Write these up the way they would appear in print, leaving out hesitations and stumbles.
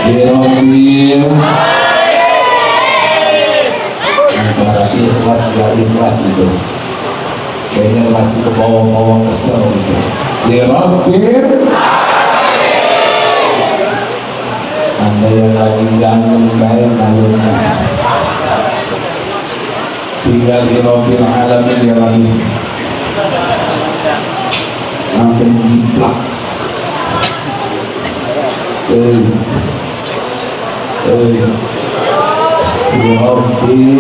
Birobbil berarti ikhlas gak ikhlas itu kayaknya masih ke bawah-bawah kesel gitu. Birobbil Anda yang lagi ganggu kayak nalurnya tinggal Birobbil alamin ya lagi sampai jiplak Birobbil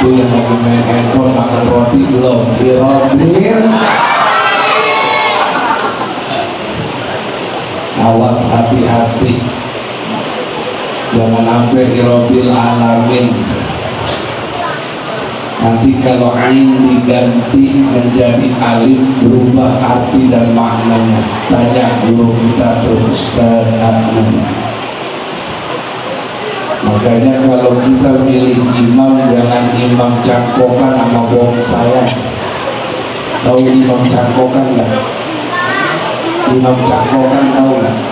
itu yang lagi main handphone makan roti belum. Birobbil awas hati-hati jangan sampai Birobbil alamin. Nanti kalau ain diganti menjadi alif berubah arti dan maknanya. Tanya guru kita tuh Ustaz Adnan. Makanya kalau kita pilih imam jangan imam cangkokan sama bohong saya. Tahu imam cangkokan nggak? Imam cangkokan tahu nggak?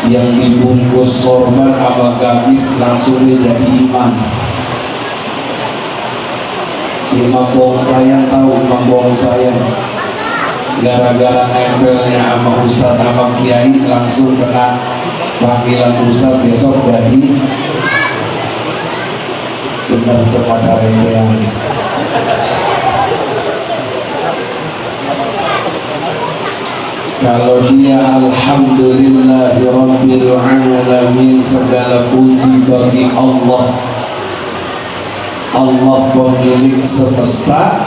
Yang dibungkus sorban sama gamis langsung jadi imam. Imam bohong sayang tahu imam bohong sayang gara-gara nempelnya sama ustaz sama kiai langsung kena panggilan ustaz besok jadi benar kepada recehan. Kalau dia alhamdulillahirabbil alamin segala puji bagi Allah pemilik semesta.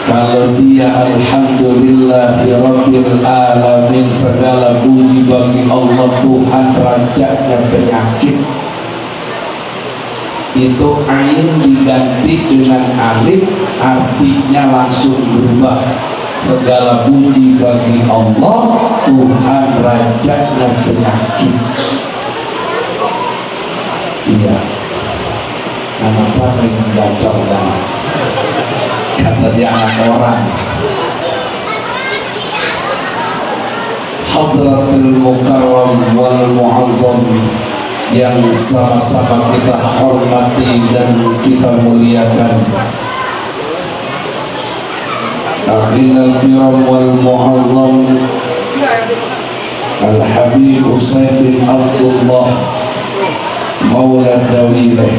Kalau dia alhamdulillahirabbil alamin segala puji bagi Allah Tuhan rajanya penyakit. Itu ain diganti dengan alif artinya langsung berubah. Segala puji bagi Allah Tuhan rajanya penyakit. Iya, anak saya yang gacor dan kata dia anak orang. Hadratul Mukarram wal Mu'azzam yang sama-sama kita hormati dan kita muliakan. Akhirul Kiram wal Mu'azzam Al-Habib Usaid bin Abdullah Maula Dawileh.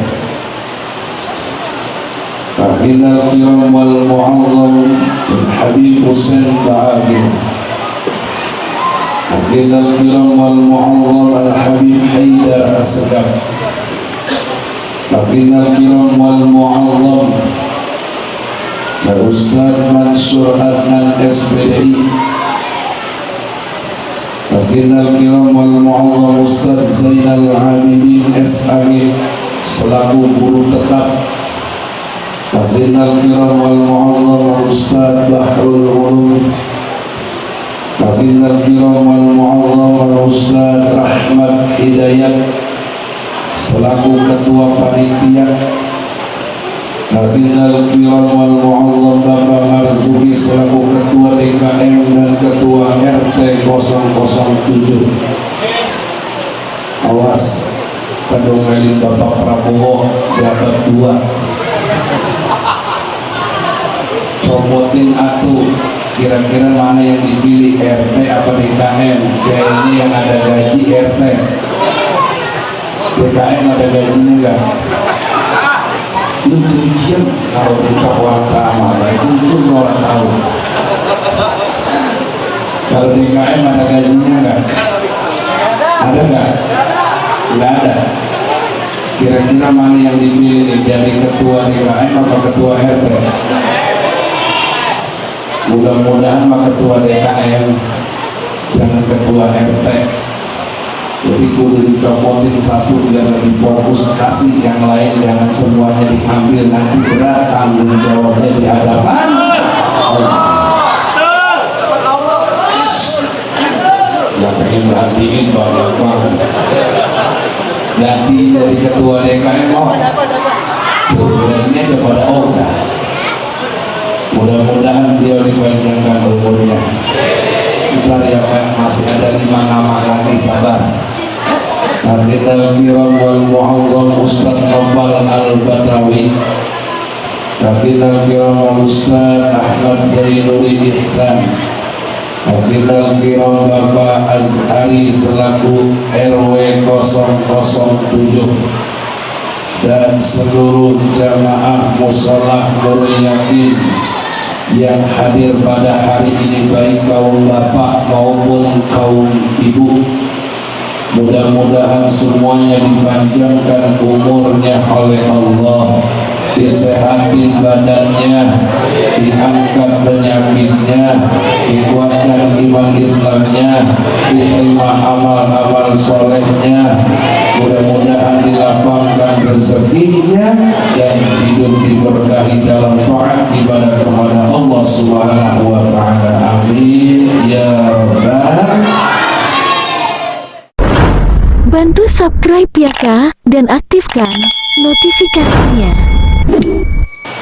Akhirul Kiram wal Mu'azzam Al-Habib Usaid Ba'agil. Akhirul Kiram wal Mu'azzam Al-Habib Haidar As-Sagaf. Akhirul Kiram wal Mu'azzam Ustaz Mansur Adnan SBDI. Akhirul Kiram wal Mu'azzam Ustaz Zainal Abidin SAG selaku guru tetap. Akhirul Kiram wal Mu'azzam Ustaz Bahrul Ulum. Akhirul Kiram wal Mu'azzam Ustaz Rahmat Hidayat selaku ketua panitia. Akhirul Kiram wal Mu'azzam Bapak Marzuki selaku ketua DKM dan ketua RT 007. Awas pendomelin Bapak Prabowo dapat 2. Copotin atuh, kira-kira mana yang dipilih, RT apa DKM? Kayaknya yang ada gaji RT. DKM ada gajinya enggak? Lu cincin kalau dicopot sama itu cuma orang tahu. Kalau DKM ada gajinya enggak? Ada enggak? Enggak ada. Kira-kira mana yang dipilih nih, jadi ketua DKM apa ketua RT? Mudah-mudahan mah ketua DKM, jangan ketua RT. Jadi kudu dicopotin satu biar lebih fokus, kasih yang lain jangan semuanya diambil, nanti berat tanggung jawabnya di hadapan Allah. Yang pengen berhatiin banyak banget. Ganti dari ketua DKM ini aja pada Oda. Mudah-mudahan dia dipanjangkan umurnya. Kita yang masih ada 5 nama lagi, sabar. Akhirul kiram wal mu'azzam Ustaz Nopal Al-Badawi, Akhirul kiram wal Ustaz Ahmad Zainuri Ihsan, Akhirul kiram Bapak Azhari selaku RW 007, dan seluruh jamaah Musholah Nurul Yakin yang hadir pada hari ini, baik kaum bapak maupun kaum ibu. Mudah-mudahan semuanya dipanjangkan umurnya oleh Allah, disehatin badannya, diangkat penyakitnya, dikuatkan iman Islamnya, diterima amal-amal solehnya, mudah-mudahan dilapangkan rezekinya dan hidup diberkahi dalam taat ibadah kepada Allah Subhanahu wa ta'ala. Amin ya rabbal. Bantu subscribe ya Kak, dan aktifkan notifikasinya.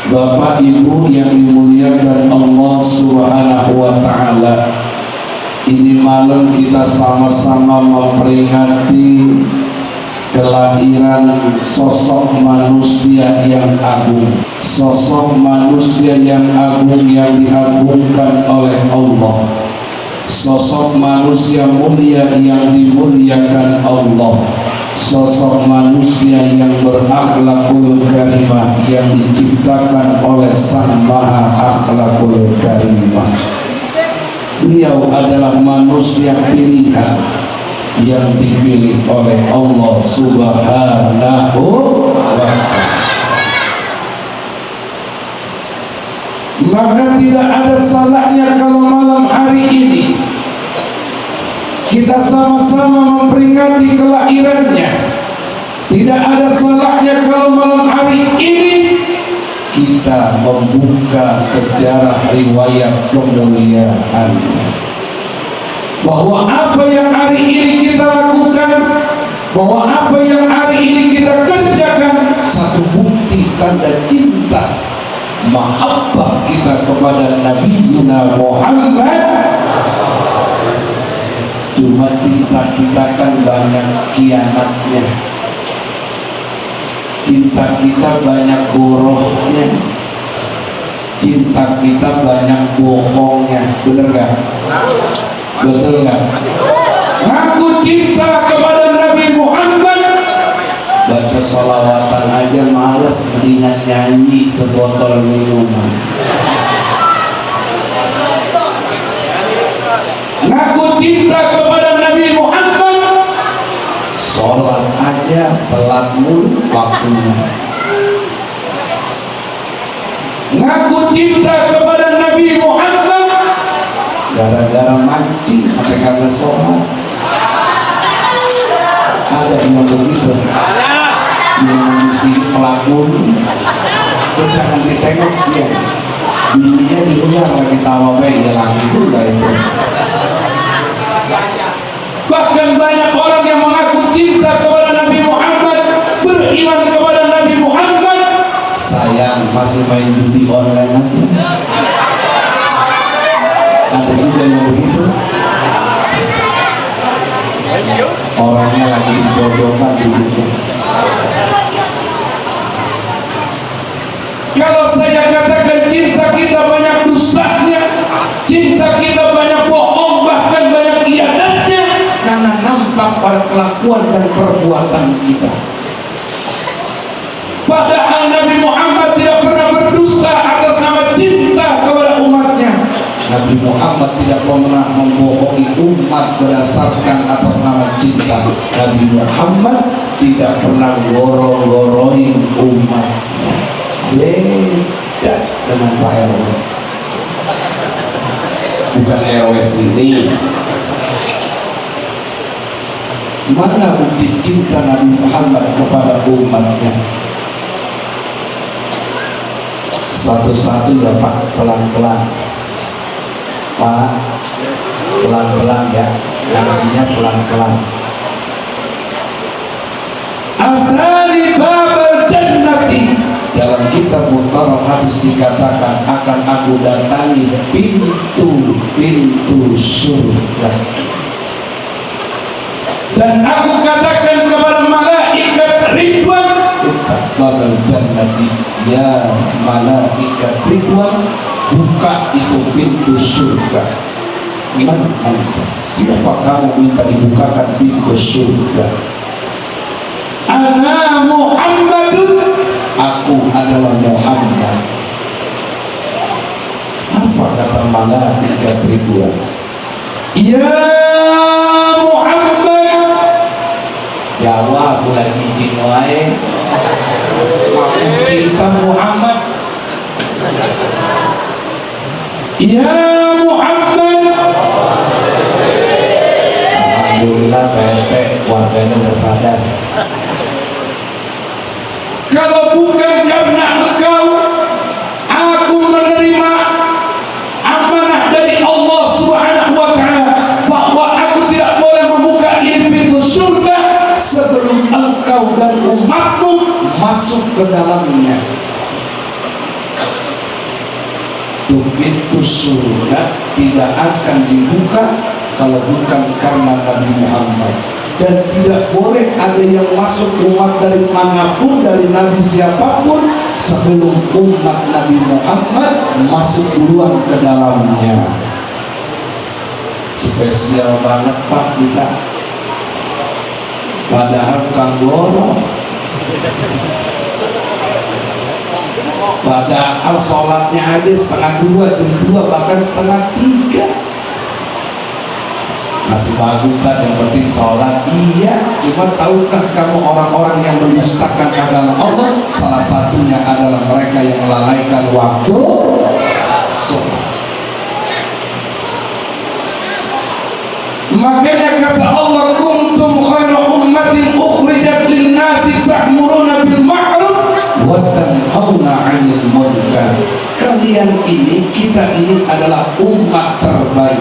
Bapak Ibu yang dimuliakan Allah Subhanahu wa ta'ala, ini malam kita sama-sama memperingati kelahiran sosok manusia yang agung, sosok manusia yang agung yang diagungkan oleh Allah, sosok manusia mulia yang dimuliakan Allah, sosok manusia yang berakhlakul karimah yang diciptakan oleh Sang Maha Akhlakul Karimah. Beliau adalah manusia pilihan yang dipilih oleh Allah Subhanahu wa ta'ala. Maka tidak ada salahnya kalau malam hari ini kita sama-sama memperingati kelahirannya. Tidak ada salahnya kalau malam hari ini kita membuka sejarah riwayat kemuliaannya, bahwa apa yang hari ini kita lakukan, bahwa apa yang hari ini kita kerjakan, satu bukti tanda cinta mahabbah kita kepada Nabi Muhammad. Cuma cinta kita kan banyak khianatnya, cinta kita banyak gorohnya, cinta kita banyak bohongnya. Bener gak? Betul gak? Ngaku cinta kepada Nabi Muhammad, baca sholawatan aja males, mendingan nyanyi sebotol minuman. Ngaku cinta kepada Nabi Muhammad, sholat aja telat mulu waktunya. Ngaku cinta kepada Nabi Muhammad, gara-gara mancing sampai kagak sholat. Ada yang begitu, yang mengisi pelakon, jangan ditengok sih ya. Bininya diulang lagi tawa baik, ya lagi juga itu. Bahkan banyak orang yang mengaku cinta kepada Nabi Muhammad, beriman kepada Nabi Muhammad, sayang masih main judi online aja. Ada juga yang begitu, orangnya lagi dibodohkan duduknya. Kalau saya katakan cinta kita banyak dustanya, cinta kita banyak bohong, bahkan banyak khianatnya, karena nampak pada kelakuan dan perbuatan kita. Padahal Nabi Muhammad tidak pernah berdusta atas nama cinta kepada umatnya. Nabi Muhammad tidak pernah membohongi umat berdasarkan atas nama cinta. Nabi Muhammad tidak pernah goro-goroin umatnya. Beda dengan Pak RW, bukan RW sini. Mana bukti cinta Nabi Muhammad kepada umatnya? Satu-satu ya Pak, pelan-pelan Pak, pelan-pelan ya, ngajinya pelan-pelan. Atani babal jannati, dalam kitab Muhtarar hadis dikatakan akan aku datangi pintu-pintu surga. dan aku katakan kepada malaikat Ridwan, ittaqal jannati, ya malaikat Ridwan, buka itu pintu surga. Man anta, siapa kamu minta dibukakan pintu surga? Ana Muhammadun, aku adalah Muhammad. Apa kata malaikat Ridwan? Ya Muhammad, jawab bulan cincin wae, aku cinta Muhammad. Ya Muhammad, alhamdulillah PRT warganya udah sadar. Kalau bukan karena engkau, aku menerima amanah dari Allah Subhanahu wa Ta'ala bahwa aku tidak boleh membuka ini pintu surga sebelum engkau dan umatmu masuk ke dalamnya. Pintu surga tidak akan dibuka kalau bukan karena Nabi Muhammad, dan tidak boleh ada yang masuk umat dari manapun, dari Nabi siapapun sebelum umat Nabi Muhammad masuk duluan ke dalamnya. Spesial banget Pak kita, padahal Kang Goro, padahal sholatnya aja 1:30, jam 2, bahkan 1:30. Masih bagus kan, yang penting sholat. Iya, cuma tahukah kamu orang-orang yang mendustakan agama Allah, salah satunya adalah mereka yang melalaikan waktu sholat. Makanya kata Allah, kuntum khairu ummatin ukhrijat lin-nasi ta'muruna bil ma'ruf wa tanhauna 'anil munkar. Kalian ini, kita ini adalah umat terbaik.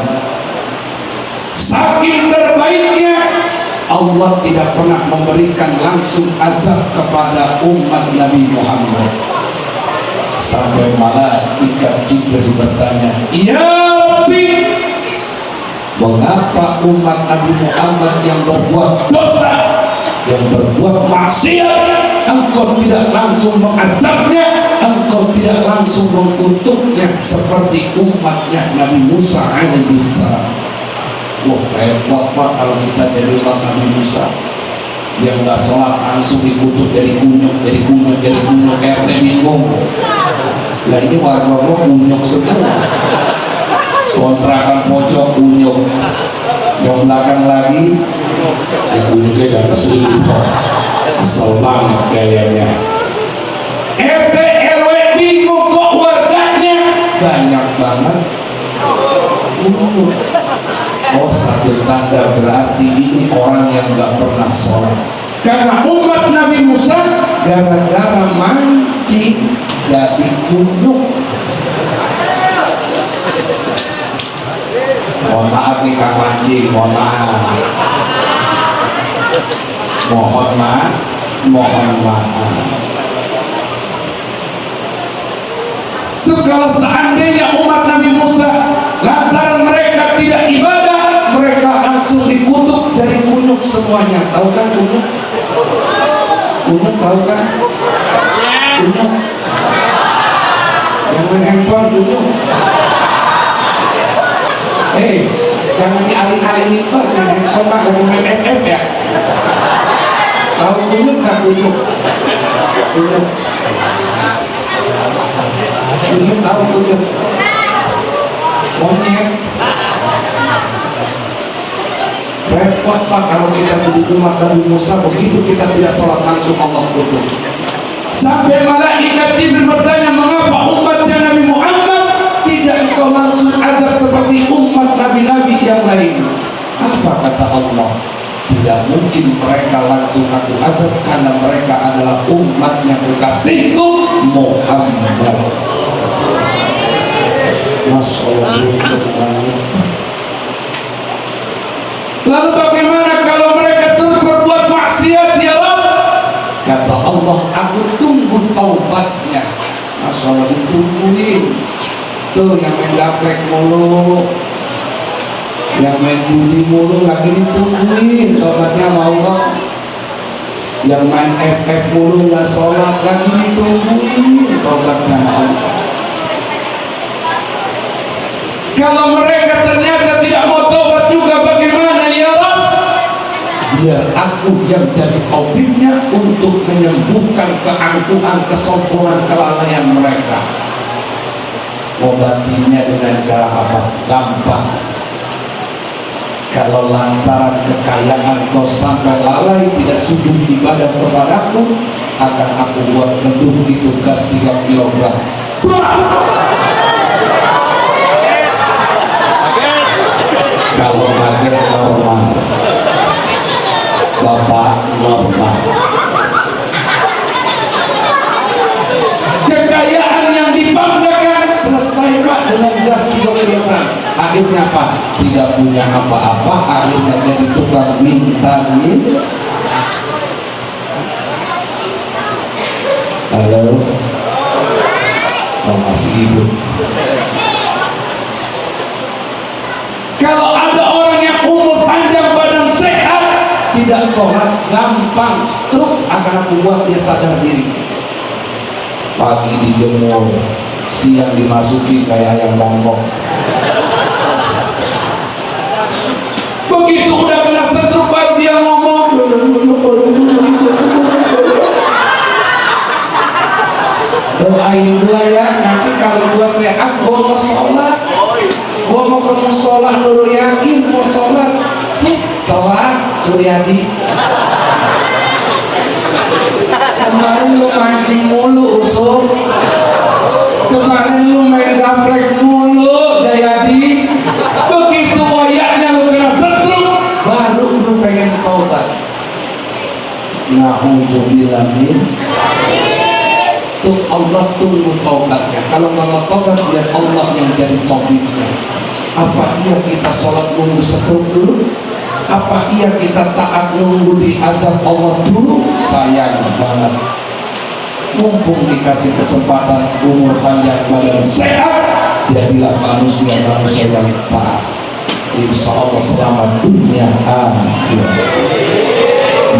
Saking terbaiknya, Allah tidak pernah memberikan langsung azab kepada umat Nabi Muhammad. Sampai malaikat Jibril bertanya, ya Rabbi, mengapa umat Nabi Muhammad yang berbuat dosa, yang berbuat maksiat, engkau tidak langsung mengazabnya, engkau tidak langsung mengutuknya seperti umatnya Nabi Musa alaihissalam? Wah, repot Pak kalau kita jadi umat Nabi Musa yang nggak sholat langsung dikutuk dari kunyuk, dari kunyuk, dari kunyuk, RT bingung. Lah ini warga-warga kunyuk semua, kontrakan pojok kunyuk, yang belakang lagi ya kunyuknya gak kesulitan, kesel banget kayaknya. RT RW bingung kok warganya banyak banget kunyuk. Oh, satu tanda berarti ini orang yang gak pernah sholat. Karena umat Nabi Musa gara-gara mancing jadi kunyuk. Mohon maaf nih Kang mancing, mohon maaf. Mohon maaf, mohon maaf. Itu kalau seandainya umat Nabi Musa lantaran mereka tidak ibadah, mereka langsung dikutuk dari kunyuk semuanya. Tahu kan kunyuk? Kunyuk tahu kan? Kunyuk yang main handphone kunyuk. Jangan dialih-alihin pas main handphone Pak, lagi main FF ya. Tahu kunyuk gak kunyuk? Kunyuk. Kunyuk tahu kunyuk? Monyet. Repot Pak kalau kita jadi umat Nabi Musa, begitu kita tidak sholat langsung Allah kutuk. Sampai malaikat Jibril bertanya, mengapa umatnya Nabi Muhammad tidak engkau langsung azab seperti umat nabi-nabi yang lain? Apa kata Allah? Tidak mungkin mereka langsung aku azab karena mereka adalah umatnya kekasihku Muhammad. Masya Allah. Lalu bagaimana kalau mereka terus berbuat maksiat ya Allah? Kata Allah, aku tunggu taubatnya. Masya Allah, ditungguin. Tuh yang main gaplek mulu, Yang main judi mulu lagi ditungguin, tobatnya mau nggak? Yang main FF mulu nggak sholat lagi ditungguin, tobatnya mau. Kalau mereka ternyata tidak mau tobat juga, bagaimana ya Rabb? Biar aku yang jadi tabibnya untuk menyembuhkan keangkuhan, kesombongan, kelalaian mereka. Obatinya dengan cara apa? Gampang. Kalau lantaran kekayaan kau sampai lalai tidak sujud ibadah kepadaku, akan aku buat redup itu gas 3 kilogram. Kalau kaget normal, bapak normal. Kekayaan yang dibanggakan selesai Pak dengan gas 3 kilogram. Akhirnya Pak tidak punya apa-apa, akhirnya jadi tukang minta-minta. Halo, oh, masih hidup. Kalau ada orang yang umur panjang badan sehat tidak sholat, gampang stroke, akan aku buat dia sadar diri. Pagi dijemur, siang dimasuki kayak ayam bongkok. Begitu udah kena stroke baru dia ngomong. Doain gua ya, nanti kalau gua sehat gua mau sholat. Gua mau ke musola, Nurul yakin mau sholat. Telat Suryadi. Kemarin lu mancing mulu Usul. Kemarin lu main gaplek mulu Jayadi. Begitu wayaknya lu kena setruk, baru lu pengen taubat. Na'udzubillah min. Tuh Allah tunggu taubatnya. Kalau nggak mau taubat, biar Allah yang jadi taubitnya. Apa iya kita sholat nunggu setruk dulu? Apa iya kita taat nunggu di azab Allah dulu? Sayang banget. Mumpung dikasih kesempatan umur panjang badan sehat, jadilah manusia-manusia yang taat. Insya Allah selamat dunia akhirat.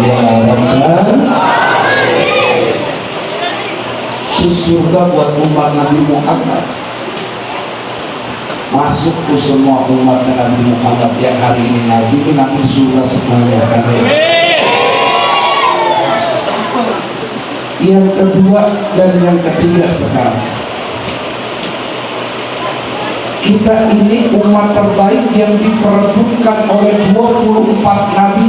Ya Rabbal. Terus surga buat umat Nabi Muhammad. Masuk ke semua umat Nabi Muhammad yang hari ini ngaji itu nanti di surga semuanya. Yang kedua dan yang ketiga sekarang, kita ini umat terbaik yang diperebutkan oleh 24 Nabi.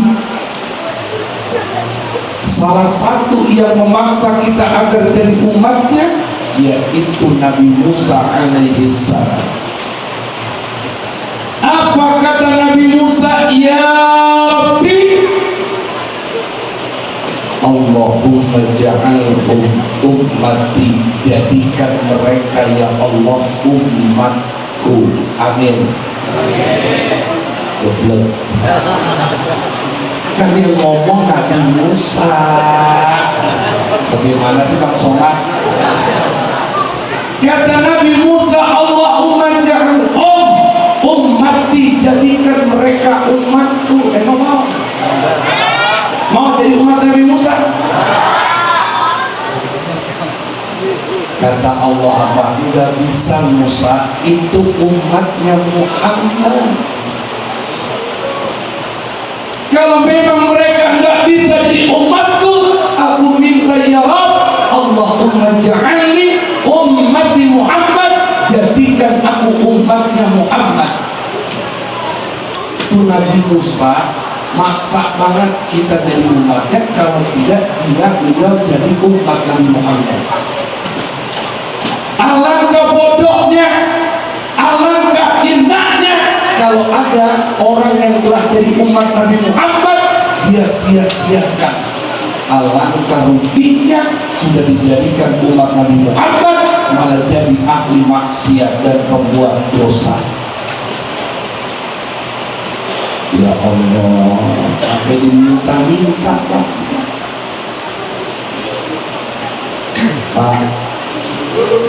Salah satu yang memaksa kita agar jadi umatnya yaitu Nabi Musa alaihi salam. Apa kata Nabi Musa? Ya Rabbi, Allahumma ja'alhum ummati, jadikan mereka ya Allah umatku. Amin. Goblok. Kan yang ngomong Nabi Musa. Bagaimana sih Bang Somad? Kata Nabi Musa, Allahumma ja'alhum ummati, jadikan mereka umatku. Emang mau? Mau jadi umat Nabi Musa? Kata Allah apa? Enggak bisa Musa, itu umatnya Muhammad. Kalau memang mereka enggak bisa jadi umatku, aku minta ya Rabb, Allahumma ja'alni ummati Muhammad, jadikan aku umatnya Muhammad. Itu Nabi Musa maksa banget kita jadi umatnya, kalau tidak beliau jadi umat Nabi Muhammad. Alangkah bodohnya, alangkah hinanya kalau ada orang yang telah jadi umat Nabi Muhammad dia sia-siakan. Alangkah ruginya sudah dijadikan umat Nabi Muhammad malah jadi ahli maksiat dan pembuat dosa. Ya Allah, sampai diminta-minta Pak. Pak,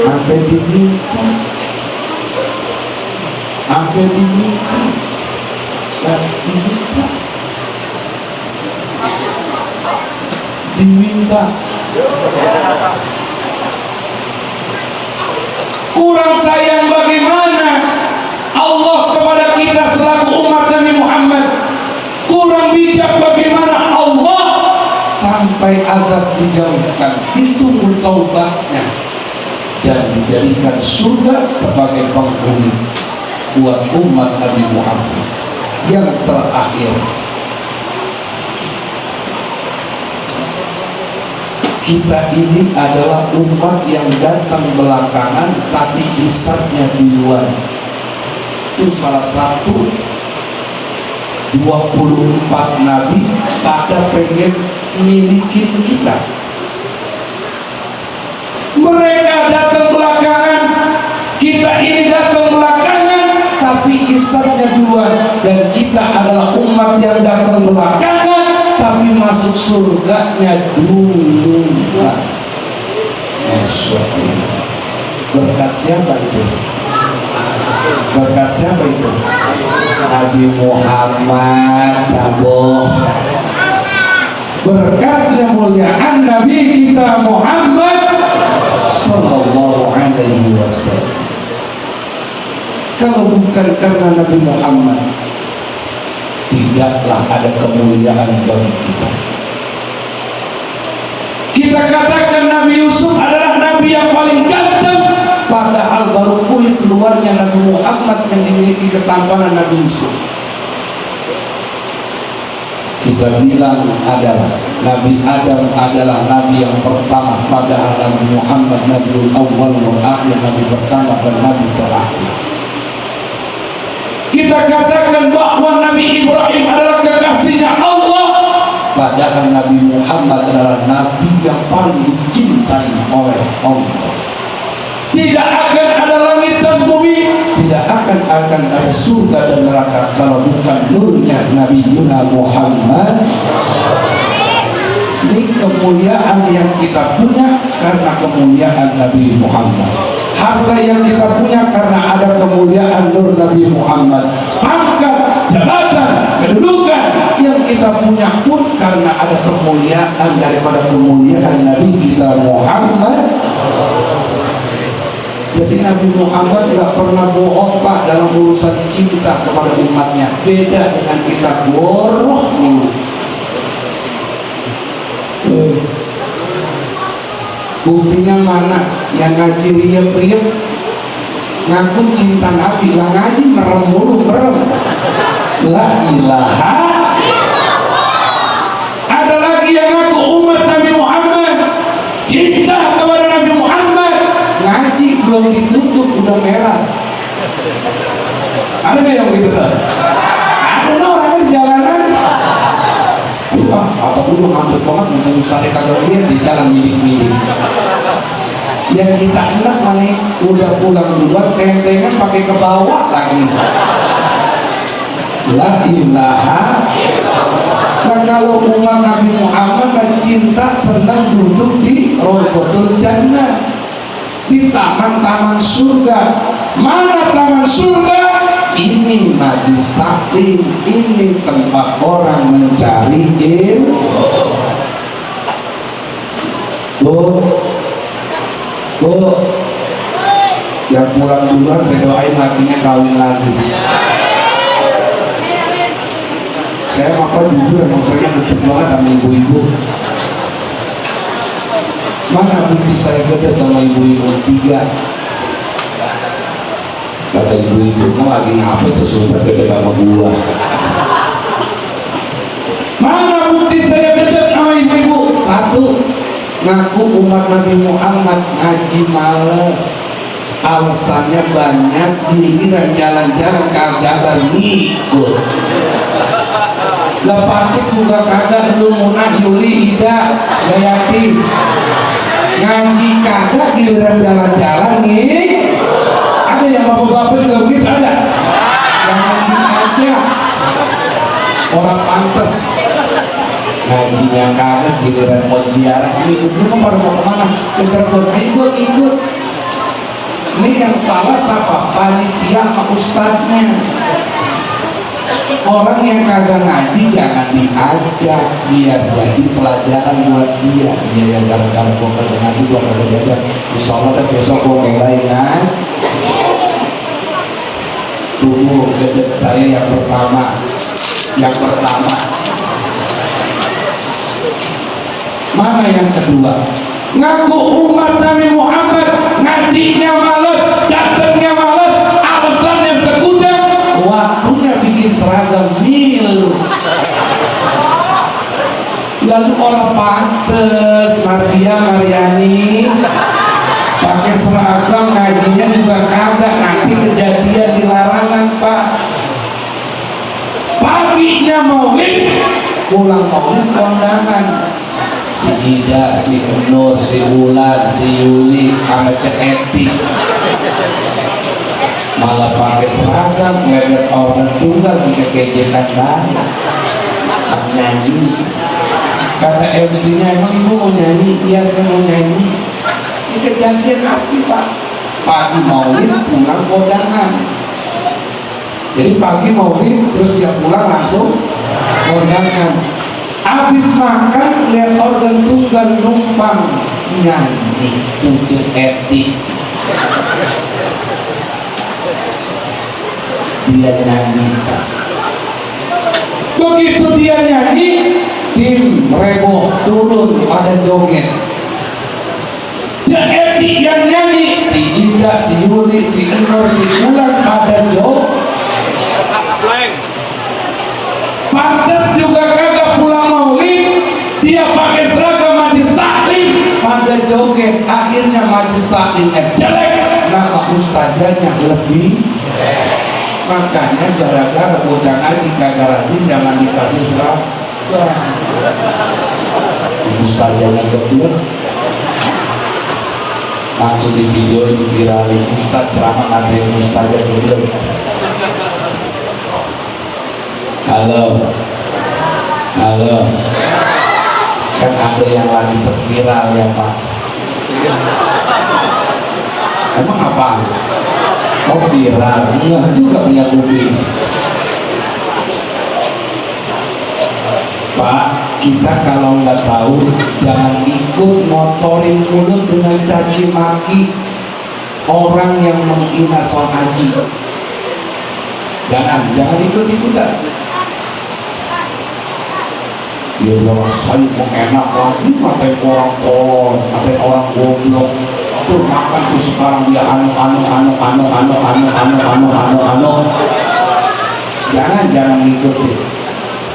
sampai diminta, sampai diminta. dan diminta. Kurang sayang bagaimana Allah kepada kita selaku umat Nabi Muhammad? Kurang bijak bagaimana Allah sampai azab dijauhkan, ditunggu taubatnya dan dijadikan surga sebagai penghuni buat umat Nabi Muhammad yang terakhir. Kita ini adalah umat yang datang belakangan tapi hisabnya duluan. Itu salah satu 24 nabi pada pengen milikin kita. Mereka datang belakangan, kita ini datang belakangan tapi hisabnya duluan. Dan kita adalah umat yang datang belakangan tapi masuk surganya duluan. Masya Allah. Berkat siapa itu? Berkat siapa itu? Nabi Muhammad cabut. Berkat kemuliaan Nabi kita Muhammad Sallallahu Alaihi Wasallam. Kalau bukan karena Nabi Muhammad, tidaklah ada kemuliaan bagi kita. Kita katakan Nabi Yusuf adalah Nabi yang paling ganteng, padahal baru kulit luarnya Nabi Muhammad yang dimiliki ketampanan Nabi Yusuf. Kita bilang adalah Nabi Adam adalah Nabi yang pertama, padahal Nabi Muhammad Nabiul Awwal wal Akhir, Nabi pertama dan Nabi terakhir. Kita katakan bahwa Nabi Ibrahim adalah kekasihnya Allah, padahal Nabi Muhammad adalah Nabi yang paling dicintai oleh Allah. Tidak akan ada langit dan bumi, tidak akan ada surga dan neraka kalau bukan nurnya Nabi Muhammad. Ini kemuliaan yang kita punya karena kemuliaan Nabi Muhammad. Harta yang kita punya karena ada kemuliaan nur Nabi Muhammad. Pangkat, jabatan, kedudukan yang kita punya pun karena ada kemuliaan daripada kemuliaan Nabi kita Muhammad. Jadi Nabi Muhammad tidak pernah bohong Pak dalam urusan cinta kepada umatnya. Beda dengan kita bohong. Buktinya mana? Yang ngaji riap-riap ngaku cinta Nabi, lah ngaji merem mulu, merem. La ilaha. Ada lagi yang ngaku umat Nabi Muhammad, cinta kepada Nabi Muhammad, ngaji belum ditutup udah merah. Ada nggak yang begitu? Ada orang di jalanan. Apa dulu hampir banget untuk ustadz kagak lihat di jalan milik-milik. Yang kita enak mana udah pulang duluan, tentengan pakai ke bawah lagi. La ilaha. Nah kalau umat Nabi Muhammad kan cinta senang duduk di Rawdatul Jannah, di taman-taman surga. Mana taman surga? Ini majlis taklim, ini tempat orang mencari ilmu. Yang pulang duluan saya doain lakinya kawin lagi. Saya apa jujur emang saya deket banget sama ibu-ibu. Mana bukti saya gede sama ibu-ibu? 3. Kata ibu-ibu, mau lagi ngapa itu susah gede sama gua? Mana bukti saya gede sama ibu-ibu? 1, ngaku umat Nabi Muhammad ngaji males. Alasannya banyak, giliran jalan-jalan kagak ngikut. Lah pantes juga kagak lu Munah Yuli Ida Gayati ngaji kagak, giliran jalan-jalan nih. Ada yang bapak-bapak juga begitu, ada yang ngaji aja orang pantes, ngajinya kagak, giliran mau ziarah ikut. Lu pada mau kemana? Ke Cirebon, ikut. Ini yang salah siapa? Panitia sama ustadznya. Orang yang kagak ngaji jangan diajak, biar jadi pelajaran buat dia. Dia yang gara-gara gua kagak ngaji gua kagak diajak. Insyaallah dan besok gua mulai kan. Tunggu dedek saya yang pertama. Mana yang kedua? Ngaku umat Nabi Muhammad, ngajinya males, datangnya males, alasannya segudang, waktunya bikin seragam milu. Lalu orang pantes Mariani pakai seragam, ngajinya juga kagak, nanti kejadian di larangan Pak. Paginya maulid, pulang maulid kondangan. Si Ida, si Nur, si Wulan, si Yuli, sama Cek Eti malah pakai seragam, ngeliat orang tunggal punya kejenan banget nyanyi. Kata MC-nya, emang ibu mau nyanyi? Iya saya mau nyanyi. Ini kejadian asli Pak. Pagi maulid, pulang kondangan. Jadi pagi maulid, terus dia pulang langsung kondangan. Habis makan lihat organ tunggal numpang nyanyi tujuh etik. Dia nyanyi. Begitu dia nyanyi, tim reboh turun pada joget. Jadi yang nyanyi si Ida, si Yuli, si Nur, si Wulan pada joget. Pantes juga kagak pulang maulid, dia pakai seragam majlis taklim pada joget. Akhirnya majlis taklimnya jelek, nama ustazanya lebih. Makanya gara-gara bocah ngaji kagak rajin, jangan dikasih seragam. Ustazanya kedua langsung di video ini viralin, ustaz ceramah ada yang ustaznya kedua. Halo, kan ada yang lagi spiral ya Pak. Emang apa? Oh viral, enggak juga punya kuping. Pak, kita kalau nggak tahu jangan ikut motorin mulut dengan caci maki orang yang menghina soal haji. Jangan ikut-ikutan. Dia bilang saya mau enak lagi, ngatain orang goblok tuh makan tuh sekarang dia anu. Jangan ngikutin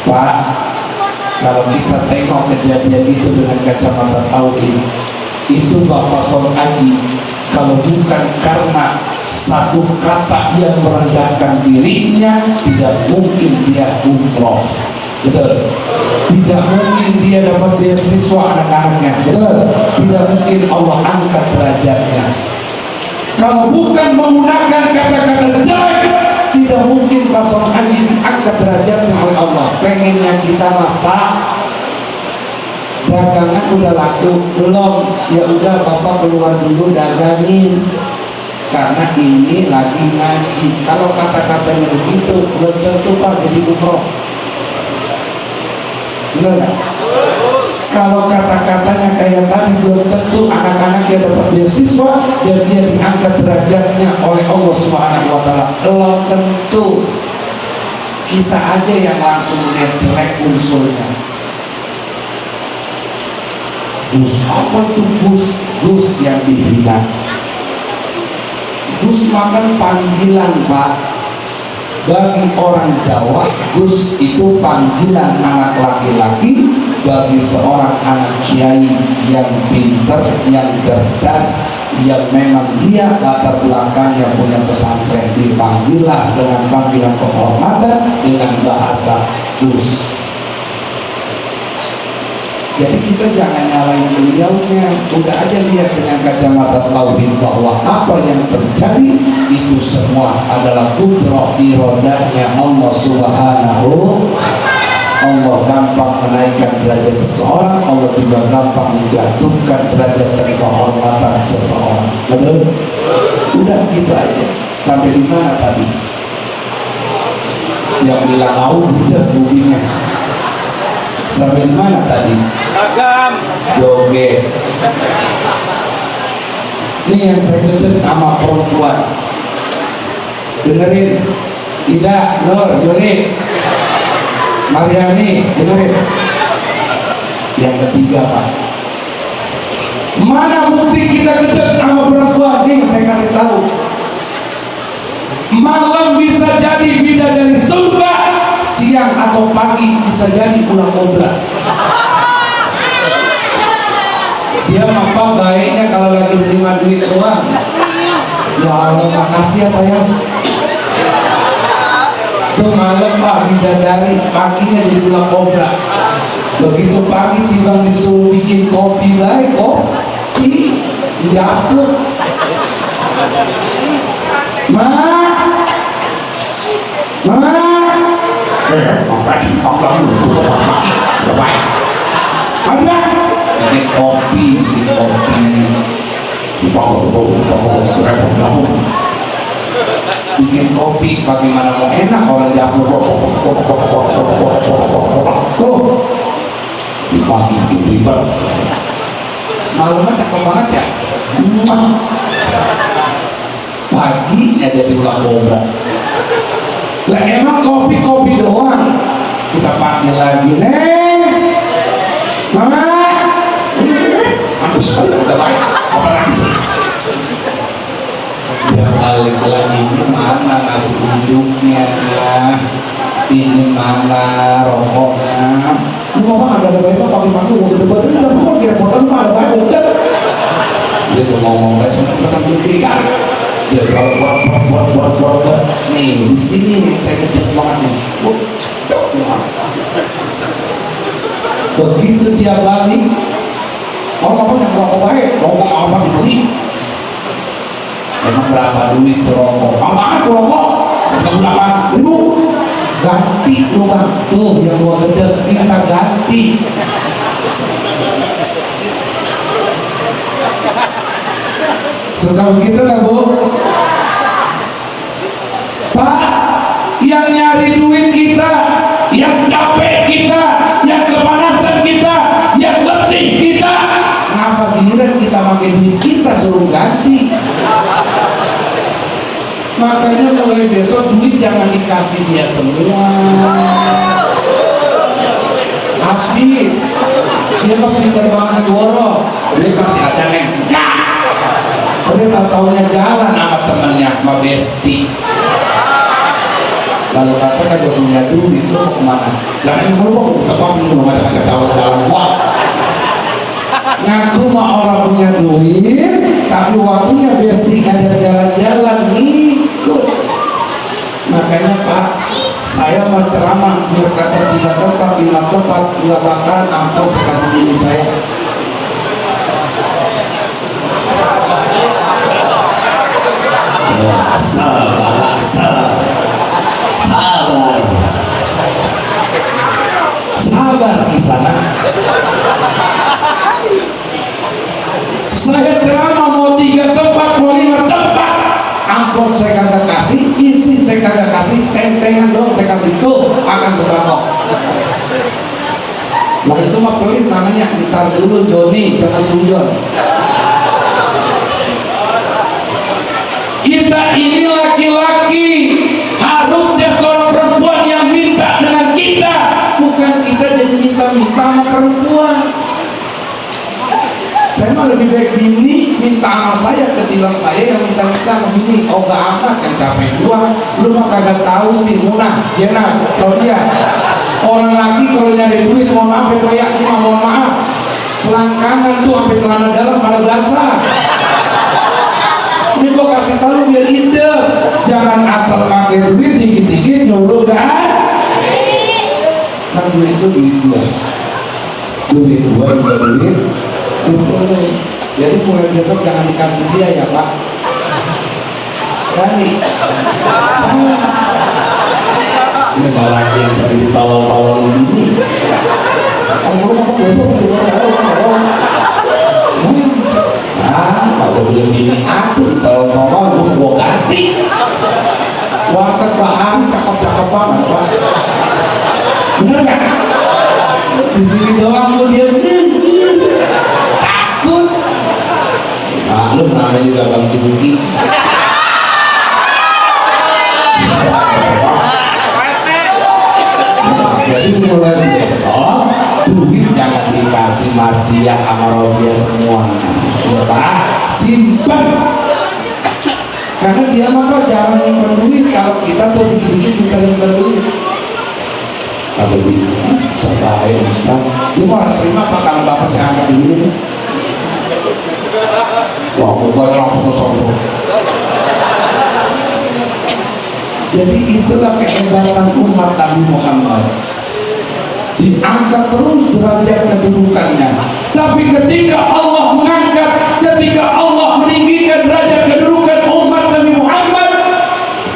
Pak. Kalau kita tengok kejadian itu dengan kacamata tauhid, itu Bapak sholat haji kalau bukan karena satu kata yang merendahkan dirinya, tidak mungkin dia umroh. Betul. Tidak mungkin dia dapat beasiswa anak-anaknya. Betul. Tidak mungkin Allah angkat derajatnya. Kalau bukan menggunakan kata-kata jelek, tidak mungkin pasal haji angkat derajatnya oleh Allah. Pengennya kita mah Pak, dagangan udah laku belum? Ya udah Bapak keluar dulu dagangin. Karena ini lagi ngaji. Kalau kata-katanya begitu, belum tentu Pak jadi umroh. Benar gak? Kalau kata-katanya kayak tadi, belum tentu anak-anak dia dapat beasiswa dan dia diangkat derajatnya oleh Allah Subhanahu wa Ta'ala. Belum tentu. Kita aja yang langsung lihat jelek unsurnya. Gus, apa tuh Gus yang dihina? Gus makan panggilan Pak. Bagi orang Jawa, Gus itu panggilan anak laki-laki. Bagi seorang anak kiai yang pintar, yang cerdas, yang memang dia latar belakang yang punya pesantren, dipanggillah dengan panggilan kehormatan dengan bahasa Gus. Jadi kita jangan nyalain beliaunya, udah aja lihat dengan kacamata tauhid bahwa apa yang terjadi itu semua adalah kudrah iradahnya Allah Subhanahu. Allah gampang menaikkan derajat seseorang, Allah juga gampang menjatuhkan derajat dari kehormatan seseorang. Betul? Udah gitu aja. Sampai di mana tadi? Yang bilang mau tidak budinya. Sampai mana tadi? Joget. Ini yang saya gedek sama perempuan. Dengerin. Ida, Nur, Joni, Mariani, dengerin. Yang ketiga, Pak. Mana bukti kita gedek sama perempuan? Nih saya kasih tahu. Malam bisa jadi bidadari surga, siang atau pagi bisa jadi ular kobra. Dia apa baiknya kalau lagi terima duit uang. Ya Allah, makasih ya sayang. Itu malam Pak bidadari, paginya jadi ular kobra. Begitu pagi tiba disuruh bikin kopi baik, kopi diatur. Ini kopi, bikin kopi bagaimana mau enak orang dapur tuh dibagi ribet malamnya cakep banget ya paginya jadi ular kobra. Lah emang kopi doang kita panggil lagi neng mama habis udah baik apa lagi sih ya balik lagi ini mana nasi uduknya ini mana rokoknya lu ngomong ada baiknya pagi-pagi udah debat ini udah pokok kira potong ada baik udah dia tuh ngomong besok tentang pendidikan dia buat nih di sini nih saya kecil banget nih begitu dia balik orang yang rokok baik rokok apa dibeli emang berapa duit tuh rokok apaan tuh rokok berapa ribu ganti lu bang tuh yang gua gede kita ganti suka begitu lah bu Pak yang nyari duit kita yang capek kita yang kepanasan kita yang letih kita kenapa giliran kita pakai duit kita suruh ganti makanya mulai besok duit jangan dikasih dia semua habis dia mah pintar banget borok dia kasih ada neng udah tau-taunya jalan sama temennya sama besti lalu kata kan dia punya duit lo mau kemana jangan yang mau ke tempat lu macam-macam jalan-jalan wah ngaku mah orang punya duit tapi waktunya besti ada jalan-jalan ngikut makanya Pak saya mau ceramah biar kata 3 tempat 5 tempat 2 bakalan ampun sekasih ini saya sabar di sana saya ceramah mau 3 tempat mau 5 tempat angkot saya kagak kasih isi saya kagak kasih tentengan dong saya kasih tuh akan sembako nah itu mah pelit namanya ntar dulu Joni jangan sujon kita ini laki-laki harusnya seorang perempuan yang minta dengan kita bukan kita jadi minta-minta sama perempuan saya mah lebih baik bini minta sama saya ketimbang saya yang minta-minta sama bini oh gak amat kan capek gua lu mah kagak tahu sih Munah ya nah tau dia orang laki kalau nyari duit mohon maaf ya kayak mohon maaf selangkangan tuh sampai celana dalam pada basah ini gua kasih tahu biar ide jangan asal pakai duit dikit-dikit nyuruh kan duit itu duit gua juga duit jadi mulai besok jangan dikasih dia ya Pak berani ini malah yang sering ditawar-tawar ini kalau belum ini aku ditawar-tawar gua ganti warteg bahan cakep-cakep banget Pak Di sini doang pun dia takut. Lu namanya juga Bang Juki. Jadi mulai besok duit jangan dikasih Martia sama Rodia semua, ya Pak, simpan. Karena dia maka jangan nyimpan duit. Kalau kita tuh dikit kita nyimpan duit. Kalau gitu, sebaya Ustaz, dia mau terima apa kalau Bapak saya angkat dulu? Wah, bukan langsung ke sono. Jadi itulah kehebatan umat Nabi Muhammad. Diangkat terus derajat kedudukannya. Tapi ketika Allah mengangkat, ketika Allah meninggikan derajat kedudukan umat Nabi Muhammad,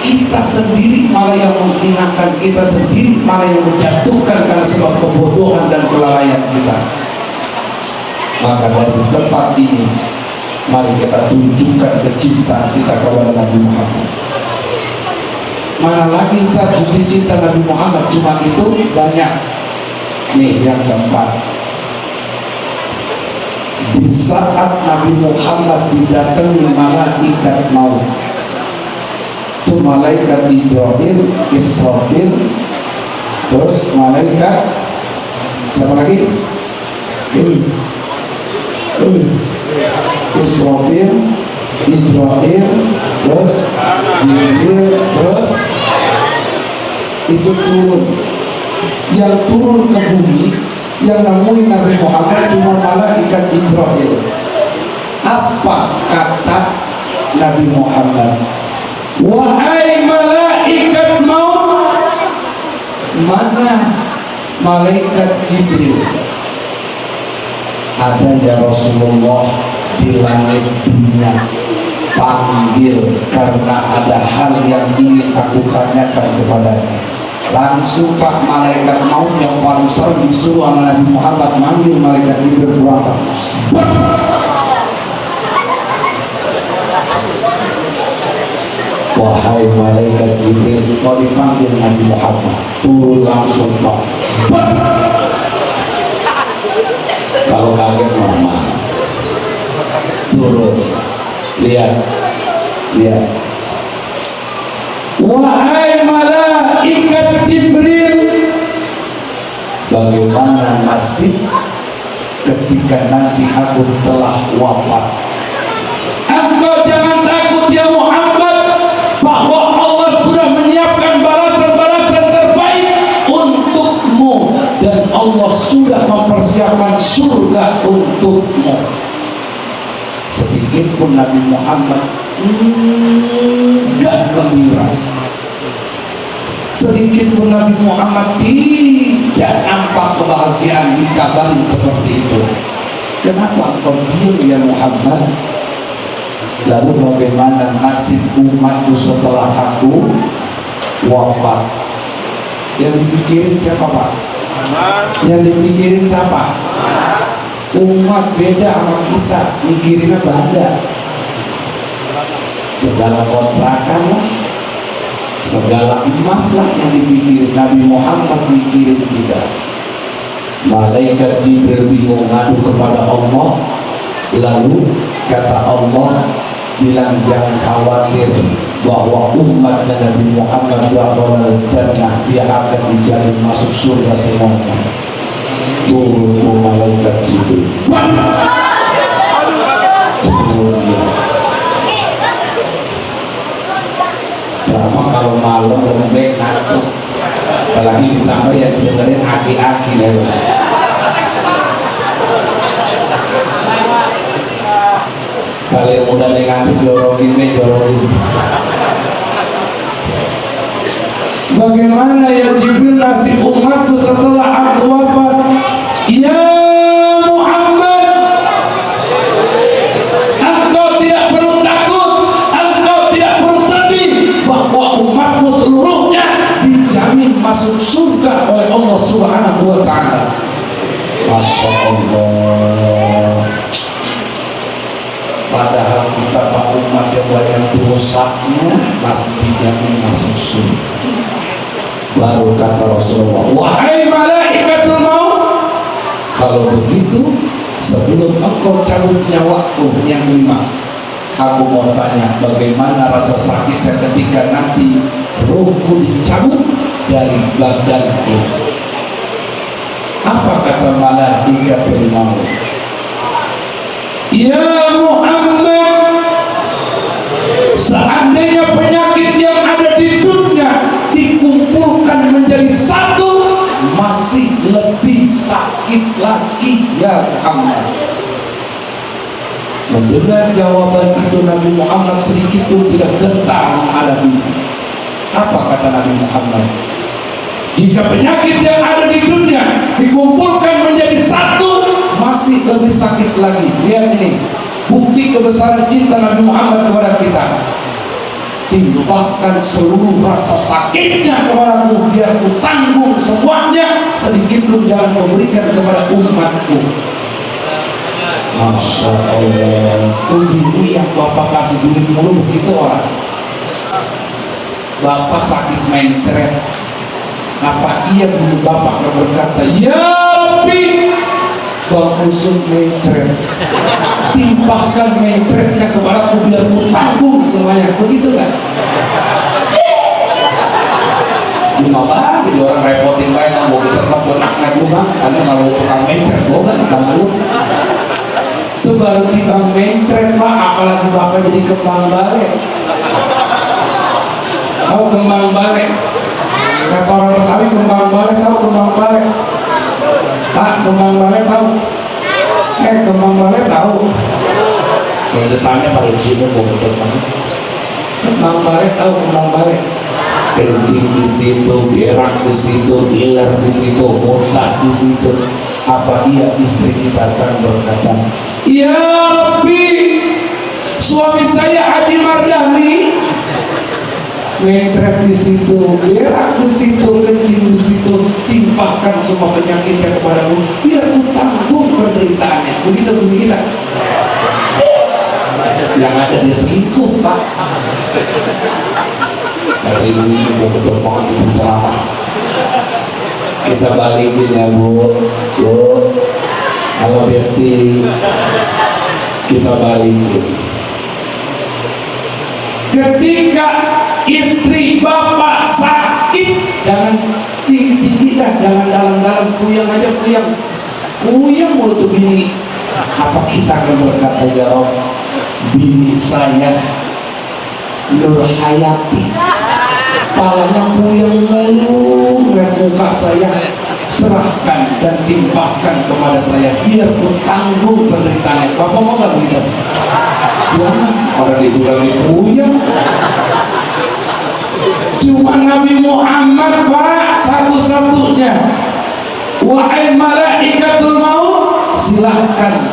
kita sendiri malah yang menghinakan, kita sendiri malah yang menjatuhkan karena sebab kebodohan dan kelalaian kita. Maka dari tempat ini, mari kita tunjukkan kecintaan kita kepada Nabi Muhammad. Mana lagi Ustaz bukti cinta Nabi Muhammad? Cuma itu banyak. Nih yang keempat, di saat Nabi Muhammad didatangi malaikat maut, itu malaikat Jibril, Israfil, terus malaikat siapa lagi? Israfil, Jibril, terus Jibril, terus itu turun. Yang turun ke bumi yang nemuin Nabi Muhammad cuma malaikat Jibril. Apa kata Nabi Muhammad? Wahai malaikat maut, mana malaikat Jibril? Ada ya Rasulullah di langit dunia, panggil karena ada hal yang ingin aku tanyakan kepadanya. Langsung Pak malaikat maut yang paling serem disuruh oleh Nabi Muhammad manggil malaikat Jibril berangkat. Wahai malaikat Jibril, kau dipanggil Nabi Muhammad, turun langsung Pak. Kalau kaget normal, turun, lihat. Wahai malaikat Jibril, bagaimana nasib ketika nanti aku telah wafat? Engkau jangan takut ya Muhammad, bahwa Allah sudah menyiapkan balasan-balasan terbaik untukmu, dan Allah sudah mempersiapkan surga untukmu. Sedikit pun Nabi Muhammad enggak gembira, sedikit pun Nabi Muhammad tidak nampak kebahagiaan dikabarin seperti itu. Kenapa kau diam ya Muhammad? Lalu bagaimana nasib umatku setelah aku wafat? Yang dipikirin siapa Pak? Yang dipikirin siapa? Umat beda sama kita, mikirinnya banda. Segala kontrakan lah, segala emas lah yang dipikirin. Nabi Muhammad mikirin kita. Malaikat Jibril bingung ngadu kepada Allah. Lalu kata Allah, bilang jangan khawatir bahwa umat Nabi Muhammad bakal jannah, dia akan dijamin masuk surga semuanya. Turun malaikat Jibril. Berapa kalau malam lembek ngantuk, apalagi ditambah yang dengerin aki-aki lewat. Kalau yang udah ngantuk jorongin. Bagaimana ya Jibril nasib umatku setelah aku wafat? Ya Muhammad, engkau tidak perlu takut, engkau tidak perlu sedih, bahwa umatmu seluruhnya dijamin masuk surga oleh Allah Subhanahu wa Ta'ala. Masya Allah. Padahal kita Pak umat yang banyak dosanya masih dijamin masuk surga. Baru kata Rasulullah, wahai malaikatul maut, Kalau begitu, sebelum engkau cabut nyawaku yang 5, aku mau tanya bagaimana rasa sakitnya ketika nanti rohku dicabut dari badanku. Apa kata malaikatul maut? Ya Muhammad, seandainya penyakit yang ada di dunia dikumpulkan menjadi satu, masih lebih sakit lagi ya Muhammad. Mendengar jawaban itu, Nabi Muhammad sedikit pun tidak gentar menghadapi. Apa kata Nabi Muhammad? Jika penyakit yang ada di dunia dikumpulkan menjadi satu, masih lebih sakit lagi. Lihat ini, bukti kebesaran cinta Nabi Muhammad kepada kita. Timbahkan seluruh rasa sakitnya kepadaku, biar ku tanggung semuanya, sedikit pun jangan kau berikan kepada umatku. Masya Allah, begini yang Bapak kasih duit mulu begitu orang. Bapak sakit mencret, apa iya dulu Bapak berkata, ya Rabbi, Bang Usut mencret, timpahkan mencretnya kepadaku biar ku tanggung semuanya, begitu kan? Cuma banget jadi orang repotin baik, mau kita keponaknya gue bang, karena kalau tukang mencret gue kan kamu itu baru timbang mencret pak, apalagi Bapak jadi kembang balik. Tahu kembang balik? Kata orang Betawi kembang balik, tahu kembang balik? Pak, kembang balik tahu? Kembang balik tahu? Kalau ditanya pada Cina mau betul banget. Kembang balik tahu kembang balik? Kencing di situ, berak di situ, iler di situ, muntah di situ. Apa iya istri kita akan berkata, ya Rabbi, suami saya Haji Mardani mencret di situ, berak di situ, kencing di situ, timpahkan semua penyakitnya kepadamu, biar ku tanggung penderitaannya. Begitu kita. Yang ada dia selingkuh pak. Dari ini betul banget itu ceramah. Kita balikin ya bu, halo Besti, kita balikin. Ketika istri Bapak sakit, jangan tinggi-tinggi dah, jangan dalam-dalam, kuyang aja kuyang mulut tuh bini. Apa kita akan berkata, ya Rob, bini saya Nur Hayati, palanya kuyang mulu, lihat muka saya, serahkan dan timpahkan kepada saya, biar ku tanggung penderitaannya. Bapak mau gak begitu? Orang dibilang kuyang. Cuma Nabi Muhammad pak satu-satunya. Wahai malaikatul maut, silahkan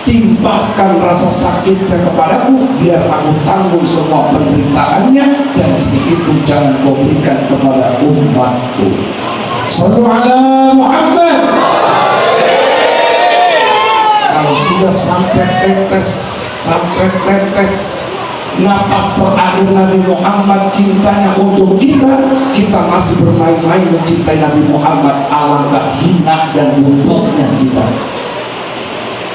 timpahkan rasa sakitnya kepadaku, biar aku tanggung semua penderitaannya, dan sedikit pun jangan kau berikan kepada umatku. Sallu ala Muhammad. Kalau sudah sampai tetes napas terakhir Nabi Muhammad cintanya untuk kita, kita masih bermain-main mencintai Nabi Muhammad, alangkah hina dan bodohnya kita.